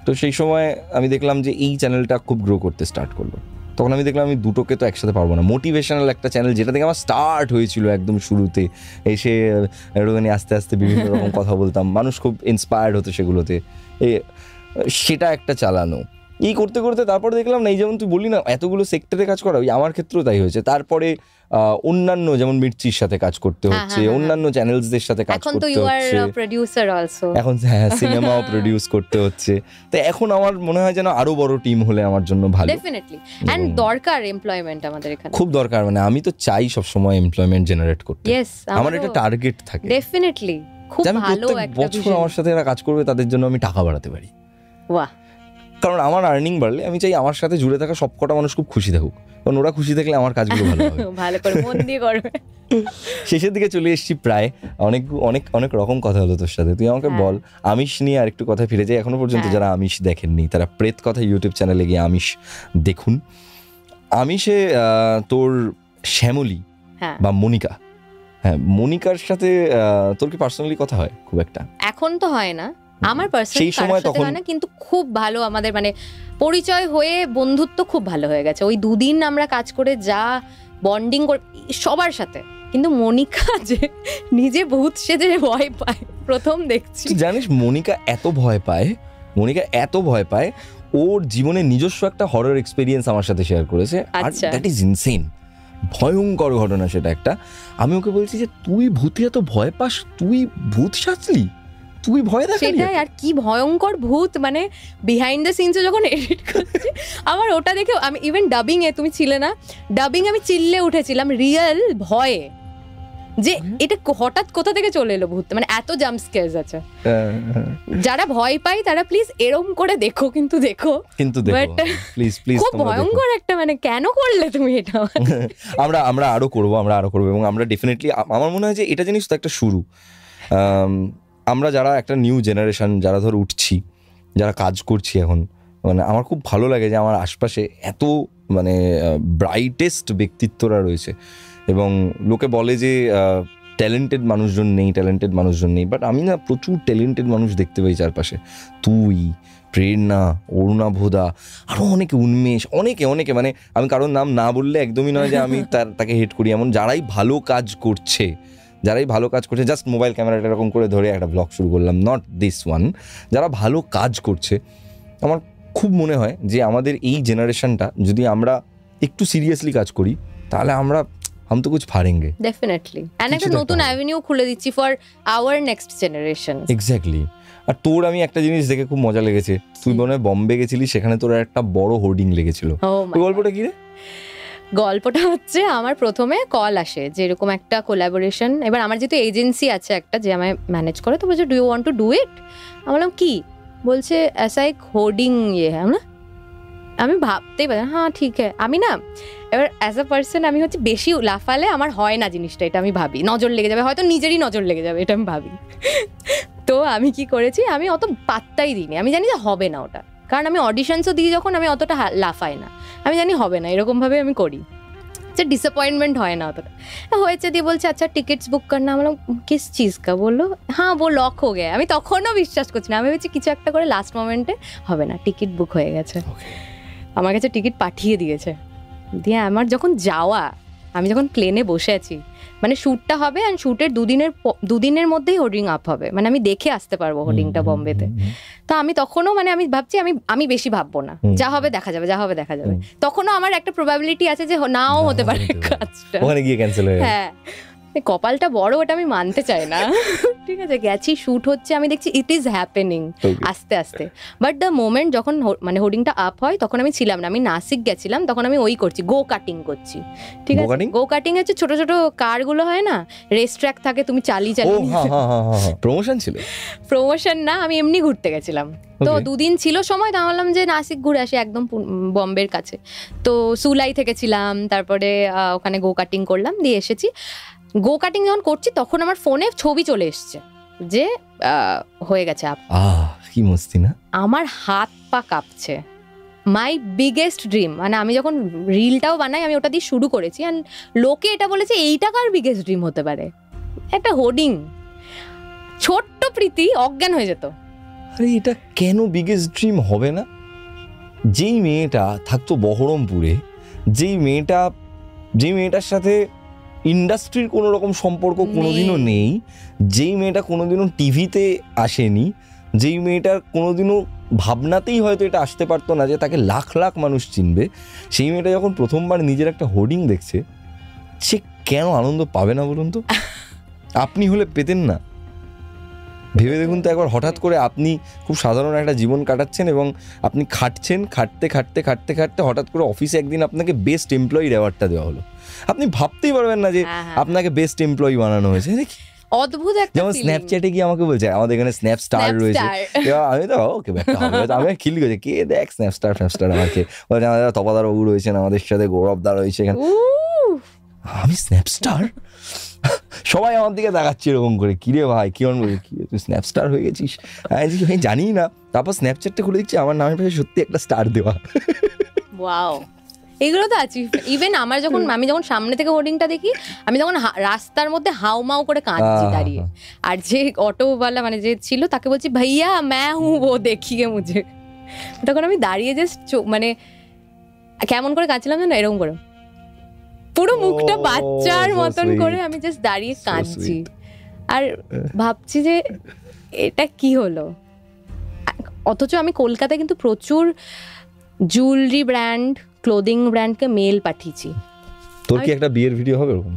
Speaker 1: তো সেই সময় আমি দেখলাম যে এই চ্যানেলটা খুব গ্রো করতে স্টার্ট করলো। তখন আমি দেখলাম আমি দুটোকে তো একসাথে পারবো না। মোটিভেশনাল একটা চ্যানেল, যেটা থেকে আমার স্টার্ট হয়েছিল একদম শুরুতে, এসে একটুখানি আস্তে আস্তে বিভিন্ন রকম কথা বলতাম, মানুষ খুব ইন্সপায়ার্ড হতো সেগুলোতে, সেটা একটা চালানো। এই করতে করতে তারপর দেখলাম না, এই যেমন তুই বললি না এতগুলো সেক্টরে কাজ করা, ওই আমার ক্ষেত্রেও তাই হয়েছে। তারপরে অন্যান্য যেমন মির্চির সাথে কাজ করতে হচ্ছে, অন্যান্য চ্যানেলসদের সাথে কাজ করতে হচ্ছে, এখন হ্যাঁ সিনেমাও প্রডিউস করতে হচ্ছে। তো এখন আমার মনে হয় যেন আরো বড় টিম হলে আমার জন্য ভালো।
Speaker 2: ডেফিনেটলি, এন্ড দরকার এমপ্লয়মেন্ট আমাদের এখানে,
Speaker 1: খুব দরকার। মানে আমি তো চাই সব সময় এমপ্লয়মেন্ট জেনারেট করতে। আমার একটা টার্গেট থাকে
Speaker 2: ডেফিনেটলি, খুব ভালো একটা
Speaker 1: বছর আমার সাথে যারা কাজ করবে তাদের জন্য আমি টাকা বাড়াতে পারি।
Speaker 2: বাহ।
Speaker 1: কারণ আমার আর্নিং বাড়লে আমি চাই আমার সাথে জুড়ে থাকা সবকটা মানুষ খুব খুশি থাকুক, কারণ ওরা খুশি থাকলে আমার কাজগুলো ভালো হবে।
Speaker 2: ভালো করে মন দিয়ে করবে।
Speaker 1: শেষের দিকে চলে এসেছি প্রায়, অনেক অনেক অনেক রকম কথা হলো তোর সাথে। তুই আমাকে বল, আমিষ নিয়ে আরেকটু কথা ফিরে যাই। এখনো পর্যন্ত যারা আমিষ দেখেননি তারা প্রেত কথা ইউটিউব চ্যানেলে গিয়ে আমিষ দেখুন। আমিষে তোর শ্যামলী বা মনিকা, হ্যাঁ মনিকার সাথে তোর কি পার্সোনালি কথা হয় খুব একটা?
Speaker 2: এখন তো হয় না আমার পার্সোনালি, কারোর সাথে হয় না, কিন্তু খুব ভালো আমাদের মানে পরিচয় হয়ে বন্ধুত্ব খুব ভালো হয়ে গেছে। ওই 2 দিন আমরা কাজ করে যা বন্ডিং করে সবার সাথে। কিন্তু মনিকা যে নিজে ভূত সেজে ভয় পায় প্রথম দেখছি।
Speaker 1: জানিস মনিকা এত ভয় পায়, ওর জীবনে নিজস্ব একটা হরর এক্সপেরিয়েন্স আমার সাথে শেয়ার করেছে, আর দ্যাট ইজ ইনসেন, ভয়ঙ্কর ঘটনা সেটা একটা। আমি ওকে বলছি যে তুই ভূতে এত ভয় পাস, তুই ভূত সাজলি, তুই ভয় দেখালি?
Speaker 2: সেটাই, আর কি ভয়ঙ্কর ভূত, মানে বিহাইন্ড দ্য সিনসে যখন এডিট করছি আমার ওটা দেখে আমি ইভেন ডাবিং এ, তুমি ছিলে না, ডাবিং আমি চিল্লে উঠেছিলাম রিয়েল ভয়ে, যে এটা হঠাৎ কোথা থেকে চলে এলো ভূত, মানে এত জাম্প স্কেয়ারস আছে। যারা ভয় পায় তারা প্লিজ এরম করে দেখো, কিন্তু দেখো
Speaker 1: প্লিজ
Speaker 2: খুব ভয়ঙ্কর একটা, মানে কেন করলে তুমি এটা?
Speaker 1: আমরা আরো করবো এবং আমরা ডেফিনেটলি, আমার মনে হয় যে এটা জিনিস তো একটা শুরু। আমরা যারা একটা নিউ জেনারেশন, যারা ধর উঠছি, যারা কাজ করছি এখন, মানে আমার খুব ভালো লাগে যে আমার আশপাশে এত মানে ব্রাইটেস্ট ব্যক্তিত্বরা রয়েছে। এবং লোকে বলে যে ট্যালেন্টেড মানুষজন নেই, বাট আমি না প্রচুর ট্যালেন্টেড মানুষ দেখতে পাই চারপাশে। তুই, প্রেরণা, অরুণাভোদা, আরও অনেকে, উন্মেষ, অনেকে মানে আমি কারোর নাম না বললে একদমই নয় যে আমি তাকে হেট করি, এমন যারাই ভালো কাজ করছে, জাস্ট মোবাইল ক্যামেরাটা এরকম করে ধরে একটা ব্লগ শুরু করলাম, নট দিস ওয়ান, যারা ভালো কাজ করছে, আমার খুব মনে হয় যে আমাদের এই জেনারেশনটা যদি আমরা একটু সিরিয়াসলি কাজ করি, তাহলে हम तो कुछ फाड़ेंगे
Speaker 2: डेफिनेटली, एंड একটা নতুন অ্যাভিনিউ খুলে দিচ্ছি for our next generation.
Speaker 1: Exactly. আর তোর আমি একটা জিনিস দেখে খুব মজা লেগেছে, তুই মনে হয় বম্বে গেছিলি, সেখানে তোর একটা বড় হোর্ডিং লেগেছিল। গল্পটা কি রে?
Speaker 2: গল্পটা হচ্ছে আমার প্রথমে কল আসে যে এরকম একটা কোলাবোরেশন, এবার আমার যেহেতু এজেন্সি আছে একটা যে আমায় ম্যানেজ করে, তো বলছে do you want to do it? আমি বললাম কি? বলছে ऐसा एक होर्डिंग ये है ना। আমি ভাবতেই পারি হ্যাঁ ঠিক হ্যাঁ। আমি না এবার অ্যাজ আ পার্সন আমি হচ্ছে বেশি লাফালে আমার হয় না জিনিসটা, এটা আমি ভাবি নজর লেগে যাবে, হয়তো নিজেরই নজর লেগে যাবে, এটা আমি ভাবি। তো আমি কি করেছি, আমি অত পাত্তাই দিইনি, আমি জানি যে হবে না ওটা, কারণ আমি অডিশনসও দিই যখন, আমি অতটা লাফাই না, আমি জানি হবে না, এরকমভাবে আমি করি যে ডিসঅ্যাপয়েন্টমেন্ট হয় না অতটা। হয়েছে দিয়ে বলছে আচ্ছা টিকিটস বুক করনা, আমরা কিস চিজ কা, বললো হ্যাঁ वो লক হয়ে গেছে। আমি তখনও বিশ্বাস করছি না, আমি ভেবেছি কিছু একটা করে লাস্ট মোমেন্টে হবে না, টিকিট বুক হয়ে গেছে, আমার কাছে টিকিট পাঠিয়ে দিয়েছে। দিয়ে আমার যখন যাওয়া, আমি যখন প্লেনে বসে আছি, মানে শ্যুটটা হবে অ্যান্ড শ্যুটের দুদিনের মধ্যেই হোর্ডিং আপ হবে, মানে আমি দেখে আসতে পারবো হোর্ডিংটা বম্বেতে। তো আমি তখনও মানে আমি ভাবছি আমি বেশি ভাববো না, যা হবে দেখা যাবে, তখনও আমার একটা প্রবাবিলিটি আছে যে নাও হতে পারে কাজটা,
Speaker 1: ওখানে গিয়ে ক্যান্সেল হয়ে যাবে।
Speaker 2: হ্যাঁ কপালটা বড়, ওটা আমি মানতে চাই না। ঠিক আছে গেছি, শ্যুট হচ্ছে, আমি দেখছি ইট ইজ হ্যাপেনিং আস্তে আস্তে, বাট দ্য মোমেন্ট যখন মানে হোর্ডিংটা আপ হয় তখন আমি ছিলাম না, আমি নাসিক গেছিলাম, তখন আমি ওই করছি, গো কাটিং করছি। ঠিক আছে, গো কাটিং হচ্ছে ছোট ছোট কারগুলো হয় না, রেস ট্র্যাক থাকে, তুমি চালিয়ে
Speaker 1: প্রমোশন ছিল,
Speaker 2: প্রমোশন না, আমি এমনি ঘুরতে গেছিলাম। তো 2 দিন ছিল সময়, তো ভাবলাম যে নাসিক ঘুরে আসি, একদম বম্বের কাছে। তো সুলাই থেকে ছিলাম, তারপরে ওখানে গো কাটিং করলাম, দিয়ে এসেছি। গো কাটিং যখন করছি তখন আমার ফোনে ছবি চলে এসছে যে হয়ে গেছে আপ।
Speaker 1: কি মস্তি না,
Speaker 2: আমার হাত পা কাঁপছে। মাই বিগেস্ট ড্রিম, মানে আমি যখন রিলটাও বানাই আমি ওটা দিয়ে শুরু করেছি, অ্যান্ড লোকে এটা বলেছে এইটা কার বিগেস্ট ড্রিম হতে পারে, একটা হোর্ডিং। ছোট্ট প্রীতি অজ্ঞান হয়ে যেত।
Speaker 1: আরে এটা কেন বিগেস্ট ড্রিম হবে না? যেই মেয়েটা থাকতো বহরমপুরে, যেই মেয়েটার সাথে ইন্ডাস্ট্রির কোনো রকম সম্পর্ক কোনোদিনও নেই, যেই মেয়েটা কোনোদিনও টিভিতে আসেনি, যেই মেয়েটার কোনোদিনও ভাবনাতেই হয়তো এটা আসতে পারতো না যে তাকে লাখ লাখ মানুষ চিনবে, সেই মেয়েটা যখন প্রথমবার নিজের একটা হোর্ডিং দেখছে, সে কেন আনন্দ পাবে না বলুন তো? আপনি হলে পেতেন না? ভেবে দেখুন তো একবার, হঠাৎ করে আপনি খুব সাধারণ একটা জীবন কাটাচ্ছেন এবং আপনি খাটতে হঠাৎ করে অফিসে একদিন আপনাকে বেস্ট এমপ্লয়ির অ্যাওয়ার্ডটা দেওয়া হলো। আপনি ভাবতেই পারবেন না যে আপনাকে বেস্ট এমপ্লয়ি বানানো হয়েছে।
Speaker 2: অদ্ভুত একটা,
Speaker 1: যেমন স্ন্যাপচ্যাটে গিয়ে আমাকে বলছে আমাদের এখানে স্ন্যাপ স্টার রয়েছে, আমি তো ওকে আমি খিলি করছি, কে দেখ স্ন্যাপ স্টার আমাকে বলছে, আমাদের তপাদার বাবু রয়েছেন আমাদের সাথে, গৌরবদা রয়েছে এখানে। আমি স্ন্যাপস্টার? সবাই আমার দিকে দেখাচ্ছে এরকম করে, কিরে ভাই কি তুই স্ন্যাপস্টার হয়ে গেছিস? আমি জানি না। তারপর স্ন্যাপচ্যাটটা খুলে দিচ্ছি, আমার নামের পাশে সত্যি একটা স্টার দেওয়া।
Speaker 2: ওয়াও, এগুলো তো আছে। ইভেন আমি যখন সামনে থেকে হোর্ডিংটা দেখি, আমি তখন রাস্তার মধ্যে হাউমাউ করে কাঁদছি দাঁড়িয়ে। আর যে অটোওয়ালা মানে যে ছিল তাকে বলছি ভাইয়া ম্যা হুঁ ও দেখিয়ে মুঝে। তখন আমি দাঁড়িয়ে জাস্ট মানে কেমন করে কাঁদছিলাম জানো, এরকম করে পুরো মুখটা বাচ্চার মতন করে আমি জাস্ট দাঁড়িয়ে কাঁদছি। আর ভাবছি যে এটা কি হলো। অথচ আমি কলকাতায় কিন্তু প্রচুর জুয়েলারি ব্র্যান্ড, ক্লোদিং ব্র্যান্ডকে মেল পাঠিয়েছি।
Speaker 1: তোর কি একটা বিয়ের ভিডিও হবে এরকম?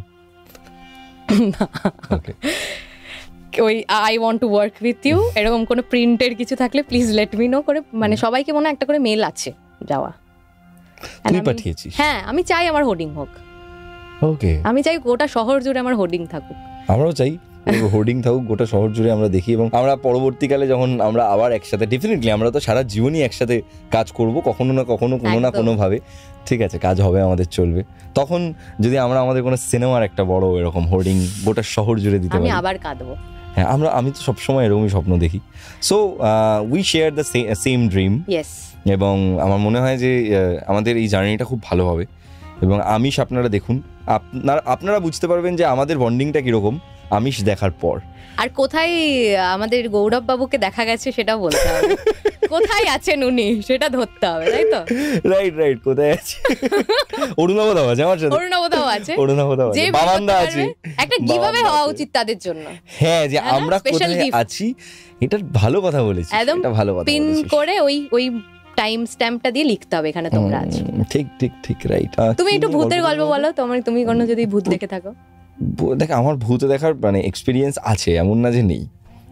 Speaker 2: ওই I want to work with you এরকম কোনো প্রিন্টের কিছু থাকলে প্লিজ লেট মি নো করে, মানে সবাইকে মনে একটা করে মেল আছে যাওয়া।
Speaker 1: তুই পাঠিয়েছিস?
Speaker 2: হ্যাঁ, আমি চাই আমার হোর্ডিং হোক।
Speaker 1: ওকে,
Speaker 2: আমি চাই গোটা শহর জুড়ে আমার হোর্ডিং থাকুক।
Speaker 1: আমরাও চাই হোর্ডিং থাকুক গোটা শহর জুড়ে, আমরা দেখি। এবং আমরা পরবর্তীকালে যখন আমরা আবার একসাথে, ডেফিনেটলি আমরা তো সারা জীবনই একসাথে কাজ করব, কখনো না কখনো কোনো না কোনো ভাবে, ঠিক আছে, কাজ হবে, আমাদের চলবে। তখন যদি আমরা আমাদের কোনো সিনেমার একটা বড় এরকম হোর্ডিং গোটা শহর জুড়ে দিতে পারি,
Speaker 2: আমি আবার কাঁদবো।
Speaker 1: হ্যাঁ, আমি তো সবসময় এরকমই স্বপ্ন দেখি। So we share the same dream. এবং আমার মনে হয় যে আমাদের এই জার্নিটা খুব ভালো হবে। এবং আমিষ আপনারা দেখুন, আপনারা বুঝতে পারবেন যে আমাদের বন্ডিংটা কিরকম আমিষ দেখার পর।
Speaker 2: আর কোথায় আমাদের গৌরব বাবুকে দেখা গেছে সেটা বলতে হবে, কোথায় আছেন উনি সেটা ধরতে হবে, তাই তো?
Speaker 1: রাইট, কোথায় আছে? অরুণাবদাও আছে আমার সাথে,
Speaker 2: অরুণাবদাও আছে,
Speaker 1: যে বাবান্দা আছে।
Speaker 2: একটা গিভঅ্যাওয়ে হওয়া উচিত তাদের জন্য।
Speaker 1: হ্যাঁ, যে আমরা কোথায় আছি, এটা ভালো কথা বলেছিস, এটা ভালো কথা
Speaker 2: পিন করে ওই টাইম স্ট্যাম্পটা দিয়ে লিখতে হবে এখানে তোমরা আছো।
Speaker 1: ঠিক রাইট।
Speaker 2: তুমি একটু ভূতের গল্প বলো, তুমি কোনো যদি ভূত দেখে থাকো।
Speaker 1: দেখ, আমার ভূত দেখার মানে এক্সপিরিয়েন্স আছে, এমন না যে নেই।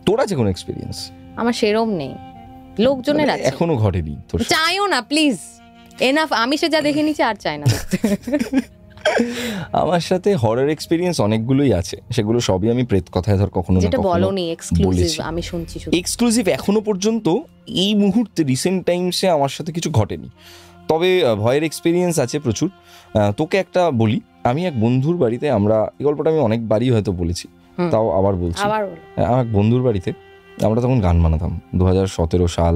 Speaker 1: তোর আছে কোনো এক্সপিরিয়েন্স?
Speaker 2: আমার সেরম নেই, লোকজনের আছে।
Speaker 1: এখনো ঘটেনি তোর?
Speaker 2: চাইও না প্লিজ, এনাফ। আমি সে যা দেখে নিচ্ছি আর চাই না।
Speaker 1: আমার সাথে হরর এক্সপিরিয়েন্স অনেকগুলোই আছে, সেগুলো সবই আমি প্রেত কথায় ধর কখনো না কখনো
Speaker 2: বলনি এক্সক্লুসিভ, আমি শুনছি শুধু
Speaker 1: এক্সক্লুসিভ। এখনো পর্যন্ত এই মুহূর্তে রিসেন্ট টাইমসে আমার সাথে কিছু ঘটেনি, তবে ভয়ের এক্সপিরিয়েন্স আছে প্রচুর। তোকে একটা বলি, আমি এক বন্ধুর বাড়িতে, আমরা এই গল্পটা আমি অনেকবারই হয়তো বলেছি, তাও আবার বলছি। আমার এক বন্ধুর বাড়িতে আমরা তখন গান বানাতাম, 2017 সাল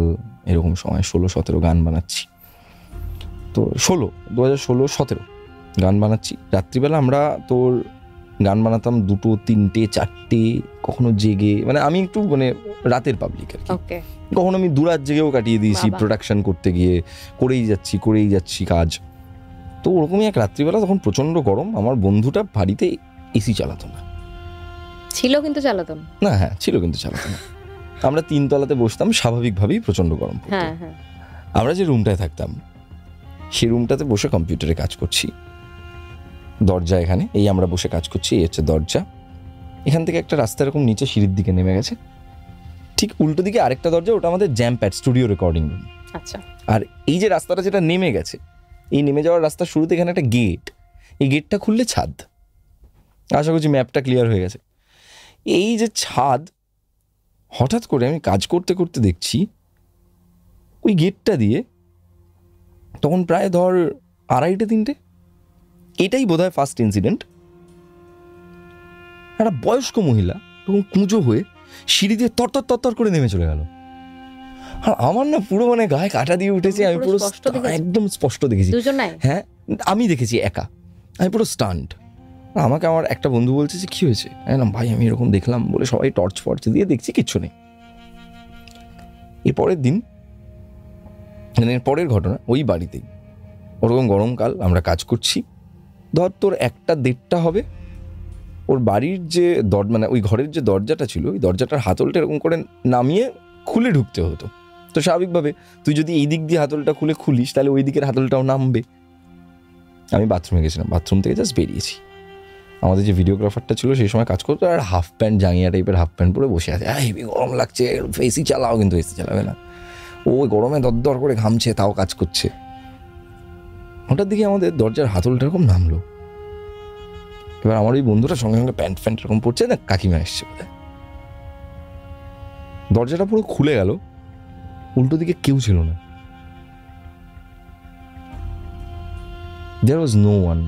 Speaker 1: এরকম সময়, 16-17 গান বানাচ্ছি। তো 2016-17 গান বানাচ্ছি। রাত্রিবেলা আমরা তোর গান বানাতাম 2টো 3টে 4টে, কখনো জেগে, মানে আমি একটু মানে রাতের পাবলিক আর কি। কখনো আমি দুরাত জেগেও কাটিয়ে দিয়েছি প্রোডাকশন করতে গিয়ে, করেই যাচ্ছি কাজ। তো ওরকমই এক রাত্রিবেলা, তখন প্রচন্ড গরম, আমার বন্ধুটা বাড়িতে এসি চালাতো না,
Speaker 2: ছিল কিন্তু চালাতো না।
Speaker 1: হ্যাঁ ছিল কিন্তু চালাতো না। আমরা 3 তলাতে বসতাম, স্বাভাবিকভাবেই প্রচন্ড গরম পড়তো। আমরা যে রুমটায় থাকতাম সেই রুমটাতে বসে কম্পিউটারে কাজ করছি। দরজা এখানে, এই আমরা বসে কাজ করছি, এই হচ্ছে দরজা। এখান থেকে একটা রাস্তা এরকম নিচে সিঁড়ির দিকে নেমে গেছে, ঠিক উল্টো দিকে আরেকটা দরজা, ওটা আমাদের jam pad studio recording room.
Speaker 2: আচ্ছা।
Speaker 1: আর এই যে রাস্তাটা যেটা নেমে গেছে, এই নেমে যাওয়ার রাস্তার শুরুতে এখানে একটা গেট, এই গেটটা খুললে ছাদ। আশা করছি ম্যাপটা ক্লিয়ার হয়ে গেছে। এই যে ছাদ, হঠাৎ করে আমি কাজ করতে করতে দেখছি ওই গেটটা দিয়ে, তখন প্রায় ধর 2:30-3টে, এটাই বোধহয় ফার্স্ট ইনসিডেন্ট, একটা বয়স্ক মহিলা তখন কুঁজো হয়ে সিঁড়ি দিয়ে তরতর করে নেমে চলে গেল। আর আমার না পুরো মানে গায়ে কাটা দিয়ে উঠেছে, আমি পুরো একদম স্পষ্ট দেখেছি। হ্যাঁ, আমি দেখেছি একা, আমি পুরো স্টান্ট। আমাকে আমার একটা বন্ধু বলছে যে কি হয়েছে, ভাই আমি এরকম দেখলাম বলে সবাই টর্চ দিয়ে দেখছি, কিচ্ছু নেই। এরপরের দিন, মানে পরের ঘটনা, ওই বাড়িতেই ওরকম গরমকাল, আমরা কাজ করছি, ধর তোর 1টা-1:30 হবে। ওর বাড়ির যে মানে ওই ঘরের যে দরজাটা ছিল, ওই দরজাটার হাতলটা এরকম করে নামিয়ে খুলে ঢুকতে হতো। তো স্বাভাবিকভাবে তুই যদি এই দিক দিয়ে হাতলটা খুলিস, তাহলে ওই দিকের হাতলটাও নামবে। আমি বাথরুমে গেছিলাম, বাথরুম থেকে জাস্ট বেরিয়েছি। আমাদের যে ভিডিওগ্রাফারটা ছিল সেই সময় কাজ করতো, আর হাফ প্যান্ট, জাঙ্গিয়া টাইপের হাফ প্যান্ট পরে বসে আছে। হেভি গরম লাগছে, এসি চালাও, কিন্তু এসি চালাবে না। ও গরমে দরদর করে ঘামছে, তাও কাজ করছে। হঠাৎ দিকে আমাদের দরজার হাতলটা এরকম নামলো। এবার আমার ওই বন্ধুটা সঙ্গে সঙ্গে প্যান্ট এরকম পড়ছে, না কাকিমা এসছে বলে, দরজাটা পুরো খুলে গেল। উল্টো দিকে কেউ ছিল না, there was no one.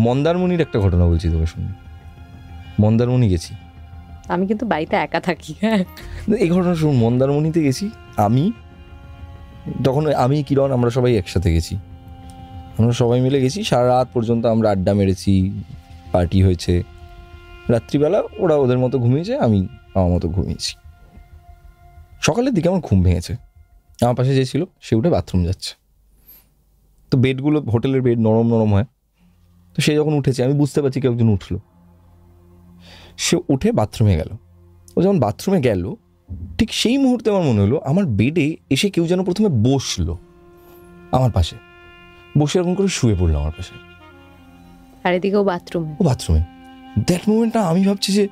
Speaker 1: মন্দারমণির একটা ঘটনা বলছি তোকে, শুনি। মন্দারমণি গেছি
Speaker 2: আমি, কিন্তু বাড়িতে একা থাকি।
Speaker 1: এই ঘটনা শুন, মন্দারমণিতে গেছি আমি, তখন আমি কিরণ আমরা সবাই একসাথে গেছি। আমরা সবাই মিলে গেছি, সারা রাত পর্যন্ত আমরা আড্ডা মেরেছি, পার্টি হয়েছে। রাত্রিবেলা ওরা ওদের মতো ঘুমিয়েছে, আমি আমার মতো ঘুমিয়েছি। সকালের দিকে আমার ঘুম ভেঙেছে, আমার পাশে যে ছিল সে উঠে বাথরুম যাচ্ছে। তো বেডগুলো হোটেলের বেড নরম নরম হয়, তো সে যখন উঠেছে আমি বুঝতে পারছি কেউ একজন উঠলো। সে উঠে বাথরুমে গেল। ও যখন বাথরুমে গেল ঠিক সেই মুহূর্তে আমার মনে হলো আমার বেডে এসে কেউ যেন প্রথমে বসলো আমার পাশে, বসে এরকম করে শুয়ে পড়লো আমার পাশে।
Speaker 2: আর এদিকেও বাথরুমে,
Speaker 1: ও বাথরুমে। দ্যাট মোমেন্টটা আমি ভাবছি যে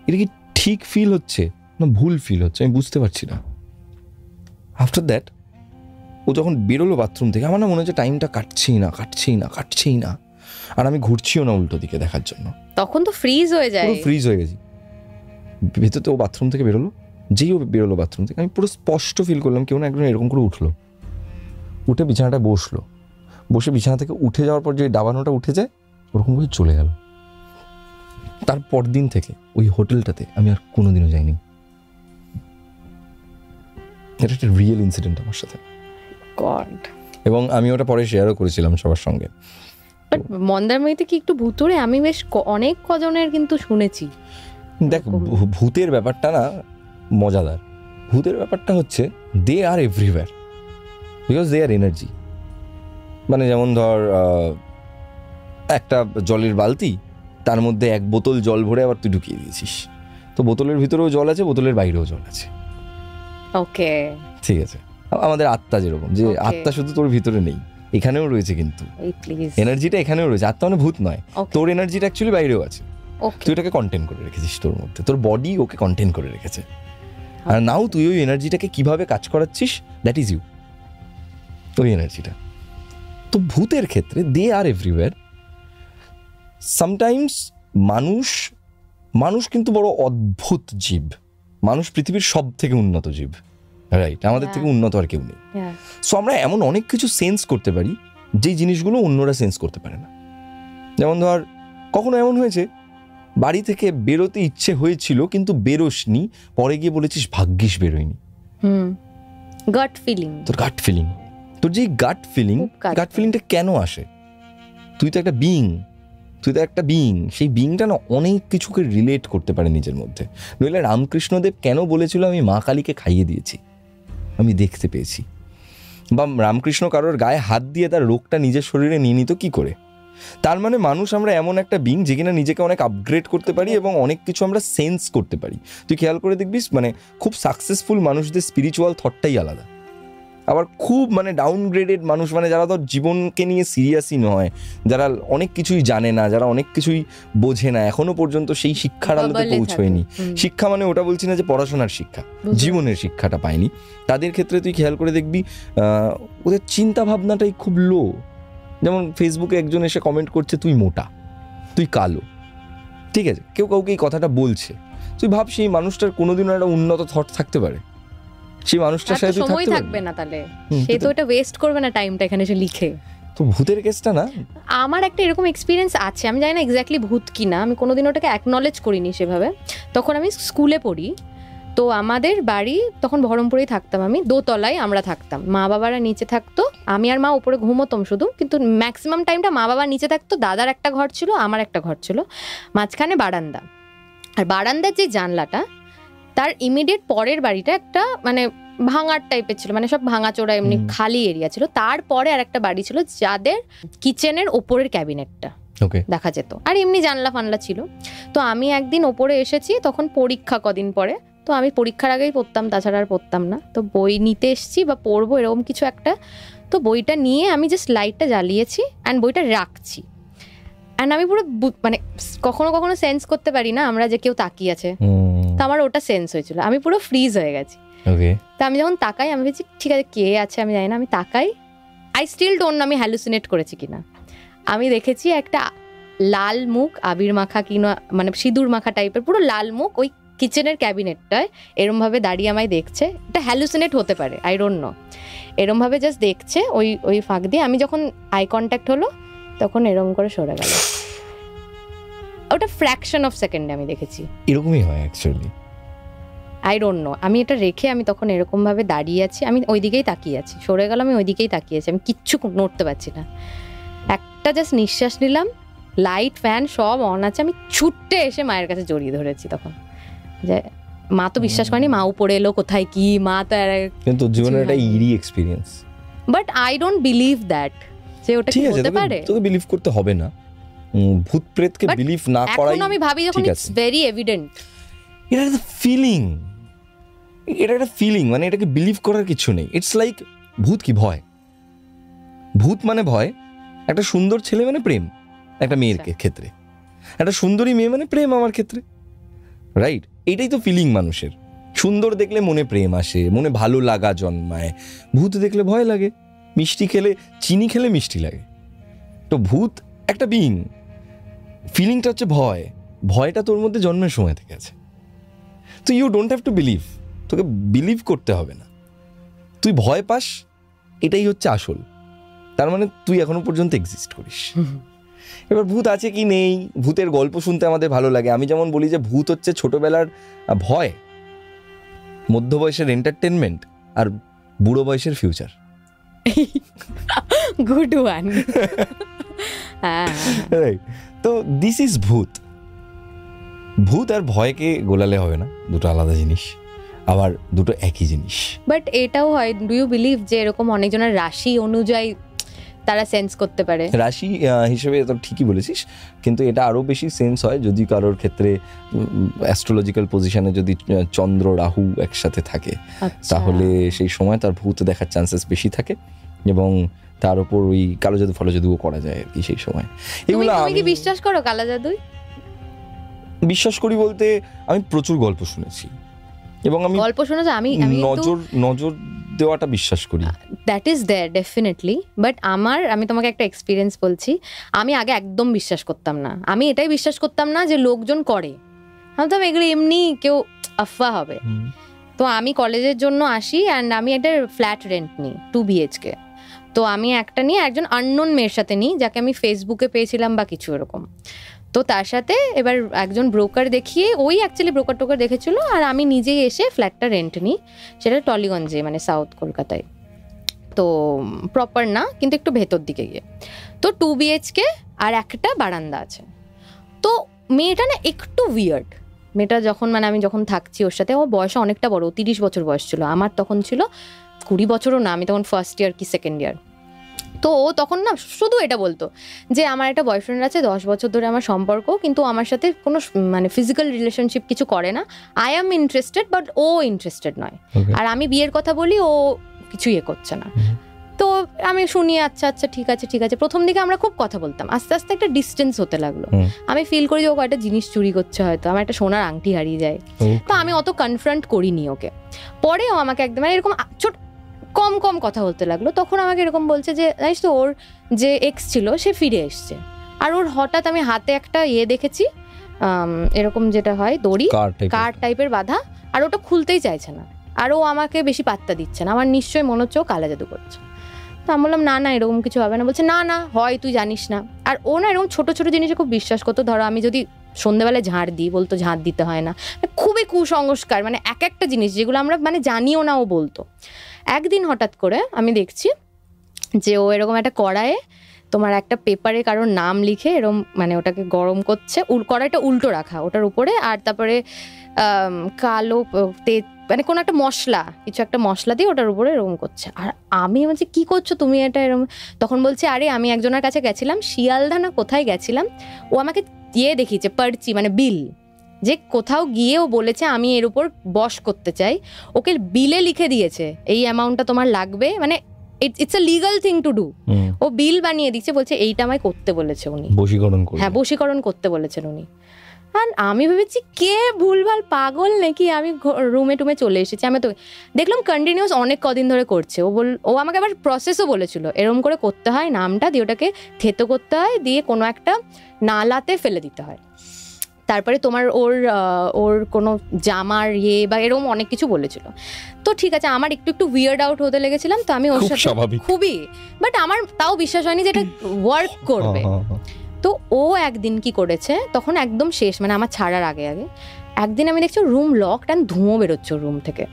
Speaker 1: এটা কি ঠিক ফিল হচ্ছে না ভুল ফিল হচ্ছে, আমি বুঝতে পারছি না। আফটার দ্যাট ও যখন বেরোলো বাথরুম থেকে, আমার না মনে হচ্ছে টাইমটা কাটছেই না। আর আমি ঘুরছিও না উল্টো দিকে দেখার জন্য।
Speaker 2: তখন তো ফ্রিজ হয়ে যায়,
Speaker 1: পুরো ফ্রিজ হয়ে গেছি। ভেতর তো ও বাথরুম থেকে বেরোলো, যেই ও বেরোলো বাথরুম থেকে আমি পুরো স্পষ্ট ফিল করলাম কেউ না একজন এরকম করে উঠলো, উঠে বিছানাটা বসলো, বসে বিছানা থেকে উঠে যাওয়ার পর যে ডাবানোটা উঠে যায় ওরকম করে চলে গেল। তারপর দিন থেকে ওই হোটেলটাতে আমি আর কোনোদিনও যাইনি। এটা একটা রিয়েল ইনসিডেন্ট আমার সাথে,
Speaker 2: গড।
Speaker 1: এবং আমি ওটা পরে শেয়ারও করেছিলাম সবার সঙ্গে।
Speaker 2: বাট মন্দারমণিতে কি একটু ভুতুড়ে? আমি বেশ অনেক কজনের কিন্তু শুনেছি।
Speaker 1: দেখ, ভূতের ব্যাপারটা না মজাদার। ভূতের ব্যাপারটা হচ্ছে they are everywhere because they are energy. মানে যেমন ধর একটা জলের বালতি, তার মধ্যে এক বোতল জল ভরে আবার তুই ঢুকিয়ে দিয়েছিস, তো বোতলের ভিতরেও জল আছে, বোতলের বাইরেও জল আছে।
Speaker 2: ওকে,
Speaker 1: ঠিক আছে। আমাদের আত্মা যেরকম, যে আত্মা শুধু তোর ভিতরে নেই, এখানেও রয়েছে, কিন্তু এনার্জিটা এখানেও রয়েছে। আত্মা মানে ভূত নয়, তোর এনার্জিটা অ্যাকচুয়ালি বাইরেও আছে। তুই ওটাকে কন্টেন করে রেখেছিস তোর মধ্যে, তোর বডি ওকে কন্টেন করে রেখেছে। আর নাও তুই ওই এনার্জিটাকে কিভাবে কাজ করাচ্ছিস, দ্যাট ইজ ইউ, ওই এনার্জিটা। তো ভূতের ক্ষেত্রে দে আর এভরিওয়্যার। সামটাইমস মানুষ কিন্তু বড় অদ্ভুত জীব। মানুষ পৃথিবীর সব থেকে উন্নত জীব, রাইট? আমাদের থেকে উন্নত আর কেউ নেই। সো আমরা এমন অনেক কিছু সেন্স করতে পারি যেই জিনিসগুলো অন্যরা সেন্স করতে পারে না। যেমন ধর, কখনো এমন হয়েছে বাড়ি থেকে বেরোতে ইচ্ছে হয়েছিল কিন্তু বেরোসনি, পরে গিয়ে বলেছিস ভাগ্যিস বেরোয়নি।
Speaker 2: গাট ফিলিং,
Speaker 1: তোর গাট যে গাট ফিলিংটা কেন আসে? তুই তো একটা বিইং, সেই বিইংটা না অনেক কিছুকে রিলেট করতে পারে নিজের মধ্যে। নইলে রামকৃষ্ণদেব কেন বলেছিল আমি মা কালীকে খাইয়ে দিয়েছি, আমি দেখতে পেয়েছি? বা রামকৃষ্ণ কারোর গায়ে হাত দিয়ে তার রোগটা নিজের শরীরে নিয়ে নিত কি করে? তার মানে মানুষ আমরা এমন একটা বিইং যে কিনা নিজেকে অনেক আপগ্রেড করতে পারি এবং অনেক কিছু আমরা সেন্স করতে পারি। তুই খেয়াল করে দেখবি, মানে খুব সাকসেসফুল মানুষদের স্পিরিচুয়াল থটটাই আলাদা। আবার খুব মানে ডাউনগ্রেডেড মানুষ, মানে যারা ধর জীবনকে নিয়ে সিরিয়াসই নয়, যারা অনেক কিছুই জানে না, যারা অনেক কিছুই বোঝে না, এখনো পর্যন্ত সেই শিক্ষার আলোতে পৌঁছয়নি। শিক্ষা মানে ওটা বলছি না যে পড়াশোনার শিক্ষা, জীবনের শিক্ষাটা পায়নি। তাদের ক্ষেত্রে তুই খেয়াল করে দেখবি ওদের চিন্তা ভাবনাটাই খুব লো। যেমন ফেসবুকে একজন এসে কমেন্ট করছে তুই মোটা, তুই কালো, ঠিক আছে, কেউ কাউকে এই কথাটা বলছে, তুই ভাব সেই মানুষটার কোনোদিনও একটা উন্নত থট থাকতে পারে? সেই মানুষটার সাথে তুই থাকবে না, তাহলে
Speaker 2: সে তো এটা ওয়েস্ট করবে না টাইমটা এখানে এসে লিখে।
Speaker 1: তো ভূতের কেসটা না,
Speaker 2: আমার একটা এরকম এক্সপিরিয়েন্স আছে, আমি জানি না এক্স্যাক্টলি ভূত কিনা, আমি কোনোদিন ওটাকে অ্যাকনলেজ করিনি সেভাবে। তখন আমি স্কুলে পড়ি, তো আমাদের বাড়ি তখন বহরমপুরেই থাকতাম, আমি দোতলায় আমরা থাকতাম, মা বাবারা নিচে থাকতো, আমি আর মা উপরে ঘুমোতাম শুধু, কিন্তু ম্যাক্সিমাম টাইমটা মা বাবা নিচে থাকতো। দাদার একটা ঘর ছিল, আমার একটা ঘর ছিল, মাঝখানে বারান্দা। আর বারান্দার যে জানলাটা, তার ইমিডিয়েট পরের বাড়িটা একটা মানে ভাঙার টাইপের ছিল, মানে সব ভাঙাচোরা এমনি খালি এরিয়া ছিল। তারপরে আর একটা বাড়ি ছিল যাদের কিচেনের ওপরের ক্যাবিনেটটা দেখা যেত, আর এমনি জানলা ফানলা ছিল। তো আমি একদিন ওপরে এসেছি, তখন পরীক্ষা কদিন পরে, তো আমি পরীক্ষার আগেই পড়তাম, তাছাড়া আর পড়তাম না। তো বই নিতে এসছি বা পড়বো এরকম কিছু একটা, তো বইটা নিয়ে আমি জাস্ট লাইটটা জ্বালিয়েছি অ্যান্ড বইটা রাখছি। অ্যান্ড আমি পুরো মানে কখনো কখনো সেন্স করতে পারি না আমরা যে কেউ তাকিয়ে আছে, তো আমার ওটা সেন্স হয়েছিল, আমি পুরো ফ্রিজ হয়ে গেছি। তো আমি যখন তাকাই, আমি ভেবেছি ঠিক আছে কে আছে আমি জানি না, আমি তাকাই, আই স্টিল ডোন্ট নো আমি হ্যালুসিনেট করেছি কিনা। আমি দেখেছি একটা লাল মুখ, আবির মাখা কিনা মানে সিঁদুর মাখা টাইপের পুরো লাল মুখ, ওই কিচেনের ক্যাবিনেটটায় এরমভাবে দাঁড়িয়ে আমায় দেখছে। এটা হ্যালুসিনেট হতে পারে, আই ডোন্ট নো, এরমভাবে জাস্ট দেখছে ওই ফাঁক দিয়ে। আমি যখন আই কন্ট্যাক্ট হলো তখন এরম করে সরে গেল। ওটা ফ্র্যাকশন অফ সেকেন্ডে আমি দেখেছি,
Speaker 1: এরকমই হয় অ্যাকচুয়ালি,
Speaker 2: আই ডোন্ট নো। আমি এটা রেখে আমি তখন এরকম ভাবে দাঁড়িয়ে আছি, আমি ওই দিকেই তাকিয়ে আছি, সরে গেল, আমি ওই দিকেই তাকিয়ে আছি, আমি কিচ্ছু নড়তে পারছি না। একটা জাস্ট নিঃশ্বাস নিলাম, লাইট ফ্যান সব অন আছে, আমি ছুটতে এসে মায়ের কাছে জড়িয়ে ধরেছি তখন। যে মা তো বিশ্বাস করেনি, মা উপরে এলো কোথায় কি, মা তো
Speaker 1: কিন্তু জীবনের একটা ইরি experience.
Speaker 2: But I don't believe that যে ওটা কি হতে পারে।
Speaker 1: তোকে বিলিভ করতে হবে না, ভূত প্রেতকে বিলিভ না করাই।
Speaker 2: এখন আমি ভাবি যখন ইটস ভেরি এভিডেন্ট,
Speaker 1: এটা একটা ফিলিং, এটা একটা ফিলিং, মানে এটাকে বিলিভ করার কিছু নেই। ইটস লাইক ভূত কি ভয়, ভূত মানে ভয়, একটা সুন্দর ছেলে মানে প্রেম একটা মেয়ের ক্ষেত্রে, একটা সুন্দরী মেয়ে মানে প্রেম আমার ক্ষেত্রে, রাইট? এটাই তো ফিলিং মানুষের। সুন্দর দেখলে মনে প্রেম আসে, মনে ভালো লাগা জন্মায়, ভূত দেখলে ভয় লাগে, মিষ্টি খেলে চিনি খেলে মিষ্টি লাগে। তো ভূত একটা বিইং, ফিলিংটা হচ্ছে ভয়, ভয়টা তোর মধ্যে জন্মের সময় থেকে আছে। তো you don't have to believe, তোকে বিলিভ করতে হবে না, তুই ভয় পাস এটাই হচ্ছে আসল, তার মানে তুই এখনো পর্যন্ত এক্সিস্ট করিস। এবার ভূত আছে কি নেই, ভূতের গল্প শুনতে আমাদের ভালো লাগে। আমি যেমন বলি যে ভূত হচ্ছে ছোটবেলার ভয়, মধ্য বয়সের এন্টারটেনমেন্ট, আর বুড়ো বয়সের ফিউচার।
Speaker 2: Good one.
Speaker 1: তো দিস ইজ ভূত। ভূত আর ভয়কে গোলালে হবে না, দুটো আলাদা জিনিস, আবার দুটো একই জিনিস।
Speaker 2: বাট এটাও হয়, ডু ইউ বিলিভ যে এরকম অনেকজনের রাশি অনুযায়ী তারা সেন্স করতে পারে? রাশি
Speaker 1: হিসেবে তো ঠিকই বলেছিস, কিন্তু এটা আরো বেশি সেন্স হয় যদি কারোর ক্ষেত্রে অ্যাস্ট্রোলজিক্যাল পজিশনে যদি চন্দ্র রাহু একসাথে থাকে, তাহলে সেই সময় তার ভূত দেখার চান্সেস বেশি থাকে, এবং তার উপর ওই কালো জাদু ফলো জাদুও করা যায় আর কি সেই সময়।
Speaker 2: এগুলো আমি কি বিশ্বাস করো কালো জাদু?
Speaker 1: বিশ্বাস করি বলতে আমি প্রচুর গল্প শুনেছি, এবং আমি
Speaker 2: গল্প শুনেছি, আমি
Speaker 1: নজর দেওয়াটা বিশ্বাস করি।
Speaker 2: That is there definitely, but আমি তোমাকে একটা এক্সপিরিয়েন্স বলছি। আমি আগে একদম বিশ্বাস করতাম না, আমি এটাই বিশ্বাস করতাম না যে লোকজন করে, ভাবতাম এগুলো এমনি কেউ আফওয়া হবে। তো আমি কলেজের জন্য আসি অ্যান্ড আমি একটা ফ্ল্যাট রেন্ট নিই 2 BHK। তো আমি একটা নিয়ে একজন আননোন মেয়ের সাথে নিই, যাকে আমি ফেসবুকে পেয়েছিলাম বা কিছু এরকম। তো তার সাথে এবার একজন ব্রোকার দেখিয়ে, ওই অ্যাকচুয়ালি ব্রোকার টোকার দেখেছিল, আর আমি নিজেই এসে ফ্ল্যাটটা রেন্ট নিই, সেটা টলিগঞ্জে, মানে সাউথ কলকাতায়। তো প্রপার না, কিন্তু একটু ভেতর দিকে গিয়ে। তো 2 BHK আর একটা বারান্দা আছে। তো মেয়েটা না একটু উইয়ার্ড। মেয়েটা যখন, মানে আমি যখন থাকছি ওর সাথে, ও বয়সে অনেকটা বড়, 30 বছর বয়স ছিল, আমার তখন ছিল 20 বছরও না, আমি তখন ফার্স্ট ইয়ার কি সেকেন্ড ইয়ার। তো ও তখন না শুধু এটা বলতো যে আমার একটা বয়ফ্রেন্ড আছে, 10 বছর ধরে আমার সম্পর্ক, কিন্তু আমার সাথে কোনো মানে ফিজিক্যাল রিলেশনশিপ কিছু করে না, আই অ্যাম ইন্টারেস্টেড বাট ও ইন্টারেস্টেড নয়, আর আমি বিয়ের কথা বলি, ও কিছু করছে না। তো আমি শুনি আচ্ছা আচ্ছা ঠিক আছে ঠিক আছে। প্রথম দিকে আমরা খুব কথা বলতাম, আস্তে আস্তে একটা ডিস্টেন্স হতে লাগলো। আমি ফিল করি যে ও কয়েকটা জিনিস চুরি করছে, হয়তো আমার একটা সোনার আংটি হারিয়ে যায়। তো আমি অত কনফ্রন্ট করিনি ওকে। পরে ও আমাকে একদম মানে এরকম কম কম কথা বলতে লাগলো। তখন আমাকে এরকম বলছে যে জানিস তো, ওর যে এক্স ছিল সে ফিরে এসছে, আর ওর হঠাৎ আমি হাতে একটা দেখেছি, এরকম যেটা হয় দড়ি, কার টাইপের বাঁধা, আর ওটা খুলতেই চাইছে না, আর ও আমাকে বেশি পাত্তা দিচ্ছে না, আমার নিশ্চয়ই মনে হচ্ছে ও কালা জাদু করছে। তো আমি বললাম না না এরকম কিছু হবে না। বলছে না না হয়, তুই জানিস না। আর ও না এরকম ছোট ছোট জিনিসে খুব বিশ্বাস করতো। ধরো আমি যদি সন্ধ্যেবেলায় ঝাড় দিই, বলতো ঝাড় দিতে হয় না, খুবই কুসংস্কার, মানে এক একটা জিনিস যেগুলো আমরা মানে জানিও না ও বলতো। একদিন হঠাৎ করে আমি দেখছি যে ও এরকম একটা কড়াইয়ে তোমার একটা পেপারে কারোর নাম লিখে এরকম, মানে ওটাকে গরম করছে, কড়াইটা উল্টো রাখা ওটার উপরে, আর তারপরে কালো মানে কোনো একটা মশলা, কিছু একটা মশলা দিয়ে ওটার উপরে এরকম করছে। আর আমি বলছি কি করছো তুমি এটা এরকম? তখন বলছে আরে আমি একজনের কাছে গেছিলাম, শিয়ালদা না কোথায় গেছিলাম, ও আমাকে দেখিয়েছে পার্চি, মানে বিল, যে কোথাও গিয়ে ও বলেছে আমি এর উপর বশ করতে চাই, ওকে বিলে লিখে দিয়েছে এই অ্যামাউন্টটা তোমার লাগবে, মানে it's a legal thing to do. ও বিল বানিয়ে দিচ্ছে, বলছে এইটা আমায় করতে বলেছে উনি, বশীকরণ। হ্যাঁ, বশীকরণ করতে বলেছেন উনি। আর আমি ভেবেছি কে ভুলভাল পাগল নাকি, আমি রুমে টুমে চলে এসেছি। আমি তো দেখলাম কন্টিনিউস অনেক কদিন ধরে করছে। ও আমাকে আবার প্রসেসও বলেছিল, এরকম করে করতে হয়, নামটা দিয়ে ওটাকে থেতো করতে হয়, দিয়ে কোনো একটা নালাতে ফেলে দিতে হয়, তারপরে তোমার ওর কোনো জামার বা এরকম অনেক কিছু বলেছিল। তো ঠিক আছে, আমার একটু একটু উইয়ার্ড আউট হতে লেগেছিলাম, তো আমি ওর সাথে খুবই, বাট আমার তাও বিশ্বাস হয়নি যে এটা ওয়ার্ক করবে। তো ও একদিন কি করেছে, তখন একদম শেষ, মানে আমার ছাড়ার আগে আগে একদিন আমি দেখছি রুম লকড অ্যান্ড ধুঁয়ো বেরোচ্ছে রুম থেকে,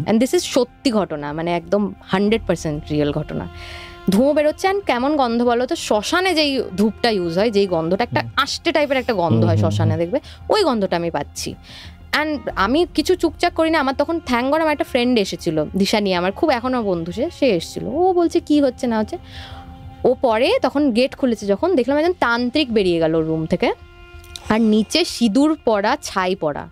Speaker 2: অ্যান্ড দিস ইজ সত্যি ঘটনা, মানে একদম 100% রিয়েল ঘটনা। ধুঁয়ো বেরোচ্ছে। অ্যান্ড কেমন গন্ধ বলো তো, শ্মশানে যেই ধূপটা ইউজ হয়, যেই গন্ধটা একটা আষ্টে টাইপের একটা গন্ধ হয় শ্মশানে, দেখবে ওই গন্ধটা আমি পাচ্ছি। অ্যান্ড আমি কিছু চুপচাপ করি না। আমার তখন থ্যাঙ্ক গড আমার একটা ফ্রেন্ড এসেছিল, দিশা নিয়ে, আমার খুব এখনও বন্ধু, সে এসেছিল। ও বলছে কি হচ্ছে না হচ্ছে। ও পরে তখন গেট খুলেছে, যখন দেখলাম একজন তান্ত্রিক বেরিয়ে গেল রুম থেকে, আর নিচে সিঁদুর পরা, ছাই পরা,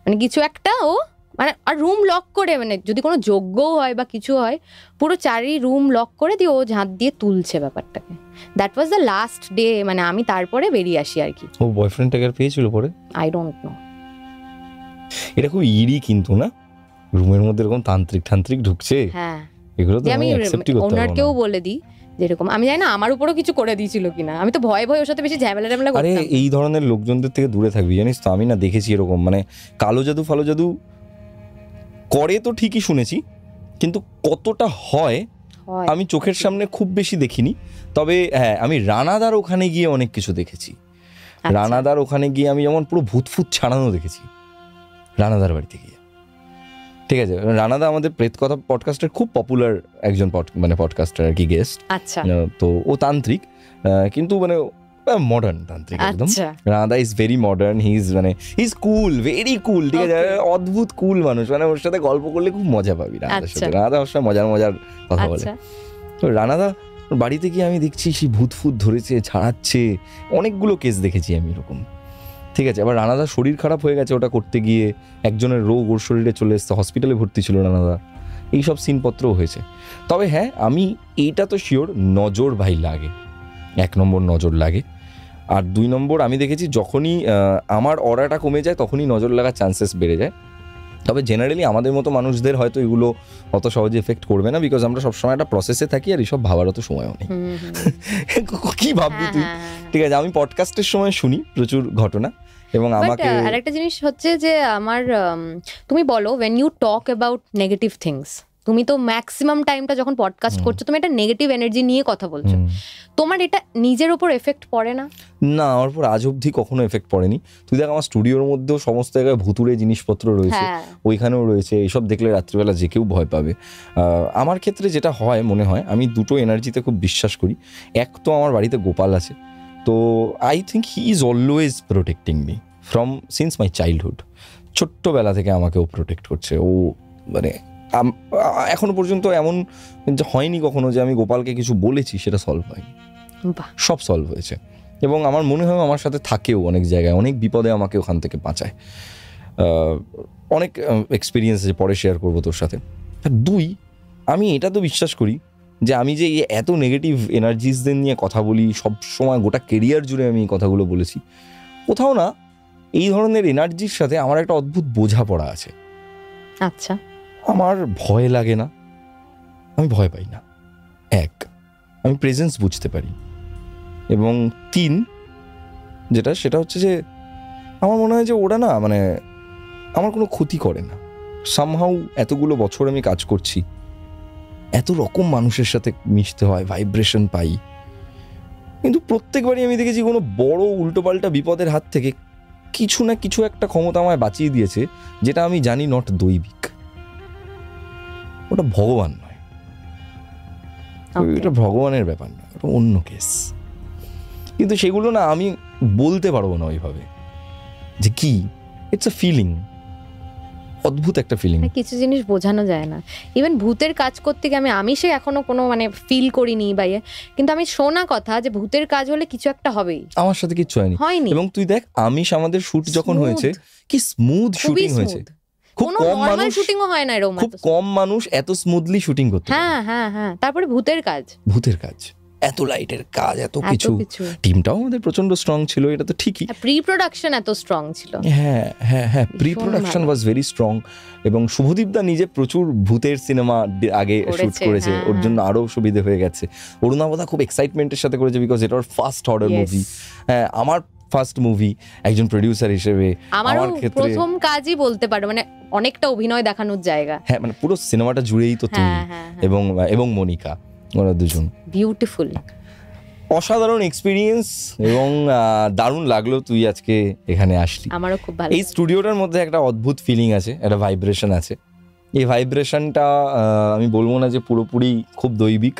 Speaker 2: মানে কিছু একটা ও, মানে আর রুম লক করে, মানে যদি কোনো যজ্ঞও হয় বা কিছু হয়, পুরো চারি রুম লক করে দিয়ে ও ঝাঁট দিয়ে তুলছে ব্যাপারটাকে। That was the last day, মানে আমি তারপরে বেরিয়ে আসি আর কি।
Speaker 1: ও বয়ফ্রেন্ডটাকে আর পেয়েছিল পরে?
Speaker 2: I don't know.
Speaker 1: এটা খুব ইরি কিন্তু না, রুমের মধ্যে এরকম তান্ত্রিক ঢুকছে।
Speaker 2: হ্যাঁ,
Speaker 1: এগুলো তো
Speaker 2: আমি
Speaker 1: অ্যাকসেপ্টই করতে পারবো না।
Speaker 2: ওনারকেও বলে দিই যেরকম, আমি জানি না আমার উপরও কিছু করে দিয়েছিল কিনা, আমি তো ভয়ে ভয়ে ওর সাথে বেশি ঝামেলা করতাম।
Speaker 1: আরে এই ধরনের লোকজনদের থেকে দূরে থাকবি, জানিস তো। আমি না দেখেছি এরকম, মানে কালো জাদু ফালো জাদু করে তো ঠিকই শুনেছি, কিন্তু কতটা হয় আমি চোখের সামনে খুব বেশি দেখিনি। তবে হ্যাঁ, আমি রানাদার ওখানে গিয়ে অনেক কিছু দেখেছি। রানাদার ওখানে গিয়ে আমি যেমন পুরো ভূতফুত ছাড়ানো দেখেছি রানাদার বাড়িতে গিয়ে। ঠিক আছে, রানাদা আমাদের প্রেত কথা পডকাস্টের খুব পপুলার একজন মানে পডকাস্টার আর কি, গেস্ট।
Speaker 2: আচ্ছা,
Speaker 1: তো ও তান্ত্রিক, কিন্তু মানে মডার্ন তান্ত্রিক একদম। Ranada is very modern, he is cool, very cool. ঠিক আছে, অদ্ভুত কুল মানুষ, মানে ওর সাথে গল্প করলে খুব মজা পাবি রানাদার সাথে। রানাদা ওর সাথে মজার কথা বলে। তো রানাদা বাড়িতে গিয়ে আমি দেখছি সেই ভূতফুত ধরেছে, ছাড়াচ্ছে, অনেকগুলো কেস দেখেছি আমি এরকম। ঠিক আছে, আবার রানাদার শরীর খারাপ হয়ে গেছে ওটা করতে গিয়ে, একজনের রোগ ওর শরীরে চলে এসছে, হসপিটালে ভর্তি ছিল রানাদা, এইসব সিনপত্রও হয়েছে। তবে হ্যাঁ, আমি এইটা তো শিওর, নজর ভাই লাগে, 1 নম্বর নজর লাগে। আর 2 নম্বর আমি দেখেছি যখনই আমার অরাটা কমে যায় তখনই নজর লাগার চান্সেস বেড়ে যায়। তবে জেনারেলি আমাদের মতো মানুষদের হয়তো এগুলো অত সহজে এফেক্ট করবে না, বিকজ আমরা সবসময় একটা প্রসেসে থাকি আর এইসব ভাবারও তো সময়ও নেই। কি ভাববি তুই? ঠিক আছে, আমি পডকাস্টের সময় শুনি প্রচুর ঘটনা, এবং আমাকে
Speaker 2: আরেকটা জিনিস হচ্ছে যে আমার, তুমি বলো when you talk about negative things, তুমি তো ম্যাক্সিমাম টাইমটা যখন পডকাস্ট করছো তুমি একটা নেগেটিভ এনার্জি নিয়ে কথা বলছো, তোমার এটা নিজের উপর এফেক্ট পড়ে না?
Speaker 1: না, আমার উপর আজ অবধি কখনো এফেক্ট পড়েনি। তুই দেখ আমার স্টুডিওর মধ্যেও সমস্ত জায়গায় ভুতুড়ে জিনিসপত্র রয়েছে, ওইখানেও রয়েছে, এইসব দেখলে রাত্রিবেলা যে কেউ ভয় পাবে। আমার ক্ষেত্রে যেটা হয় মনে হয়, আমি দুটো এনার্জিতে খুব বিশ্বাস করি। এক তো আমার বাড়িতে গোপাল আছে, তো I think he is always protecting me from since my childhood. ছোট্টবেলা থেকে আমাকেও প্রোটেক্ট করছে ও, মানে এখনো পর্যন্ত এমন হয়নি কখনো যে আমি গোপালকে কিছু বলেছি সেটা সলভ হয়নি, সব সলভ হয়েছে। এবং আমার মনে হয় আমার সাথে থাকেও অনেক জায়গায়, অনেক বিপদে আমাকে ওখান থেকে বাঁচায়। অনেক এক্সপিরিয়েন্স আছে, পরে শেয়ার করবো তোর সাথে। 2, আমি এটা তো বিশ্বাস করি যে আমি যে এত নেগেটিভ এনার্জিসদের নিয়ে কথা বলি সব সময়, গোটা কেরিয়ার জুড়ে আমি এই কথাগুলো বলেছি, কোথাও না এই ধরনের এনার্জির সাথে আমার একটা অদ্ভুত বোঝাপড়া আছে।
Speaker 2: আচ্ছা,
Speaker 1: আমার ভয় লাগে না, আমি ভয় পাই না। 1, আমি প্রেজেন্স বুঝতে পারি। এবং 3, সেটা হচ্ছে যে আমার মনে হয় যে ওরা না, মানে আমার কোনো ক্ষতি করে না। সামহাউ এতগুলো বছর আমি কাজ করছি, এত রকম মানুষের সাথে মিশতে হয়, ভাইব্রেশন পাই, কিন্তু প্রত্যেকবারই আমি দেখেছি কোনো বড় উল্টোপাল্টা বিপদের হাত থেকে কিছু না কিছু একটা ক্ষমতা আমায় বাঁচিয়ে দিয়েছে, যেটা আমি জানি নট দৈবিক, ওটা ভগবান নয়, এটা ভগবানের ব্যাপার নয়, ওটা অন্য কেস। কিন্তু সেগুলো না আমি বলতে পারবো না ওইভাবে যে কি, ইটস আ ফিলিং, অদ্ভুত একটা ফিলিং।
Speaker 2: কিছু জিনিস বোঝানো যায় না। ইভেন ভূতের কাজ করতে গিয়ে আমি সে এখনো কোনো মানে ফিল করিনি বাইরে, কিন্তু আমি শোনা কথা যে ভূতের কাজ হলে কিছু একটা হবেই।
Speaker 1: আমার সাথে কিচ্ছু হয়নি। এবং তুই দেখ আমিষ আমাদের শুট যখন হয়েছে, কি স্মুথ শুটিং হয়েছে, খুব কম মানুষ,
Speaker 2: শুটিংও হয় না এরকম,
Speaker 1: খুব কম মানুষ এত স্মুথলি শুটিং করতে।
Speaker 2: হ্যাঁ। তারপরে ভূতের কাজ, এত লাইটের কাজ, এত কিছু। টিমটাও আমাদের প্রচন্ড স্ট্রং ছিল, এটা তো ঠিকই। প্রি প্রোডাকশন এত স্ট্রং ছিল। হ্যাঁ, pre production was very strong. এবং শুভদীপ দা নিজে প্রচুর ভূতের সিনেমা আগে শুট করেছে, ওর জন্য আরো সুবিধে হয়ে গেছে। অরুণাবদা খুব এক্সাইটমেন্টের সাথে করেছে, বিকজ এটা ওর ফার্স্ট হরর মুভি। হ্যাঁ, আমার ফার্স্ট মুভি একজন প্রোডিউসার হিসেবে আমার ক্ষেত্রে প্রথম কাজই বলতে পারো, মানে অনেকটা অভিনয় দেখানোর জায়গা। হ্যাঁ, মানে পুরো সিনেমাটা জুড়েই তো তুই এবং মনিকা, ওরা দুজন বিউটিফুল, অসাধারণ এক্সপিরিয়েন্স। এবং দারুণ লাগলো তুই আজকে এখানে আসলি, আমারও খুব ভালো। এই স্টুডিওটার মধ্যে একটা অদ্ভুত ফিলিং আছে, একটা ভাইব্রেশন আছে। এই ভাইব্রেশনটা আমি বলবো না যে পুরোপুরি খুব দৈবিক,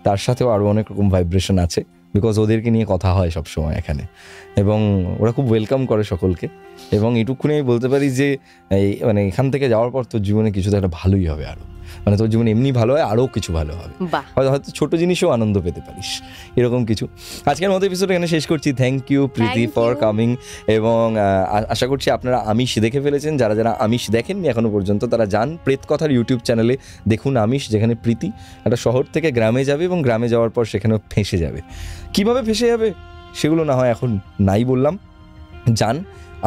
Speaker 1: তার সাথেও আরও অনেক রকম ভাইব্রেশন আছে, বিকজ ওদেরকে নিয়ে কথা হয় সবসময় এখানে, এবং ওরা খুব ওয়েলকাম করে সকলকে। এবং এটুকুনি আমি বলতে পারি যে মানে এখান থেকে যাওয়ার পর তোর জীবনে কিছু তো একটা ভালোই হবে, আরও মানে তোর জীবনে এমনি ভালো হয়, আরও কিছু ভালো হবে, হয়তো ছোট জিনিসেও আনন্দ পেতে পারিস, এরকম কিছু। আজকের মতো এপিসোড এখানে শেষ করছি। Thank you Preeti for coming, এবং আশা করছি আপনারা আমিষ দেখে ফেলেছেন। যারা যারা আমিষ দেখেননি এখনো পর্যন্ত তারা যান প্রেত কথার ইউটিউব চ্যানেলে, দেখুন আমিষ, যেখানে প্রীতি একটা শহর থেকে গ্রামে যাবে এবং গ্রামে যাওয়ার পর সেখানেও ফেঁসে যাবে। কিভাবে ফেঁসে যাবে সেগুলো না হয় এখন নাই বললাম, যান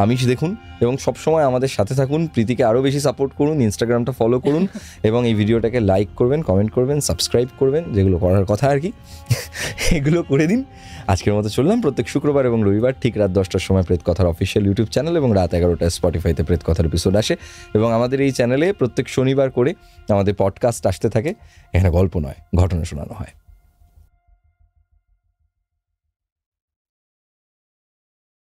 Speaker 1: আমিষ দেখুন এবং সবসময় আমাদের সাথে থাকুন। প্রীতিকে আরও বেশি সাপোর্ট করুন, ইনস্টাগ্রামটা ফলো করুন এবং এই ভিডিওটাকে লাইক করবেন, কমেন্ট করবেন, সাবস্ক্রাইব করবেন, যেগুলো করার কথা আর কি, এগুলো করে দিন। আজকের মতো চললাম। প্রত্যেক শুক্রবার এবং রবিবার ঠিক রাত 10টার সময় প্রেত কথার অফিসিয়াল ইউটিউব চ্যানেল এবং রাত 11টায় স্পটিফাইতে প্রেত কথার এপিসোড আসে, এবং আমাদের এই চ্যানেলে প্রত্যেক শনিবার করে আমাদের পডকাস্ট আসতে থাকে। এখানে গল্প নয়, ঘটনা শোনানো হয়।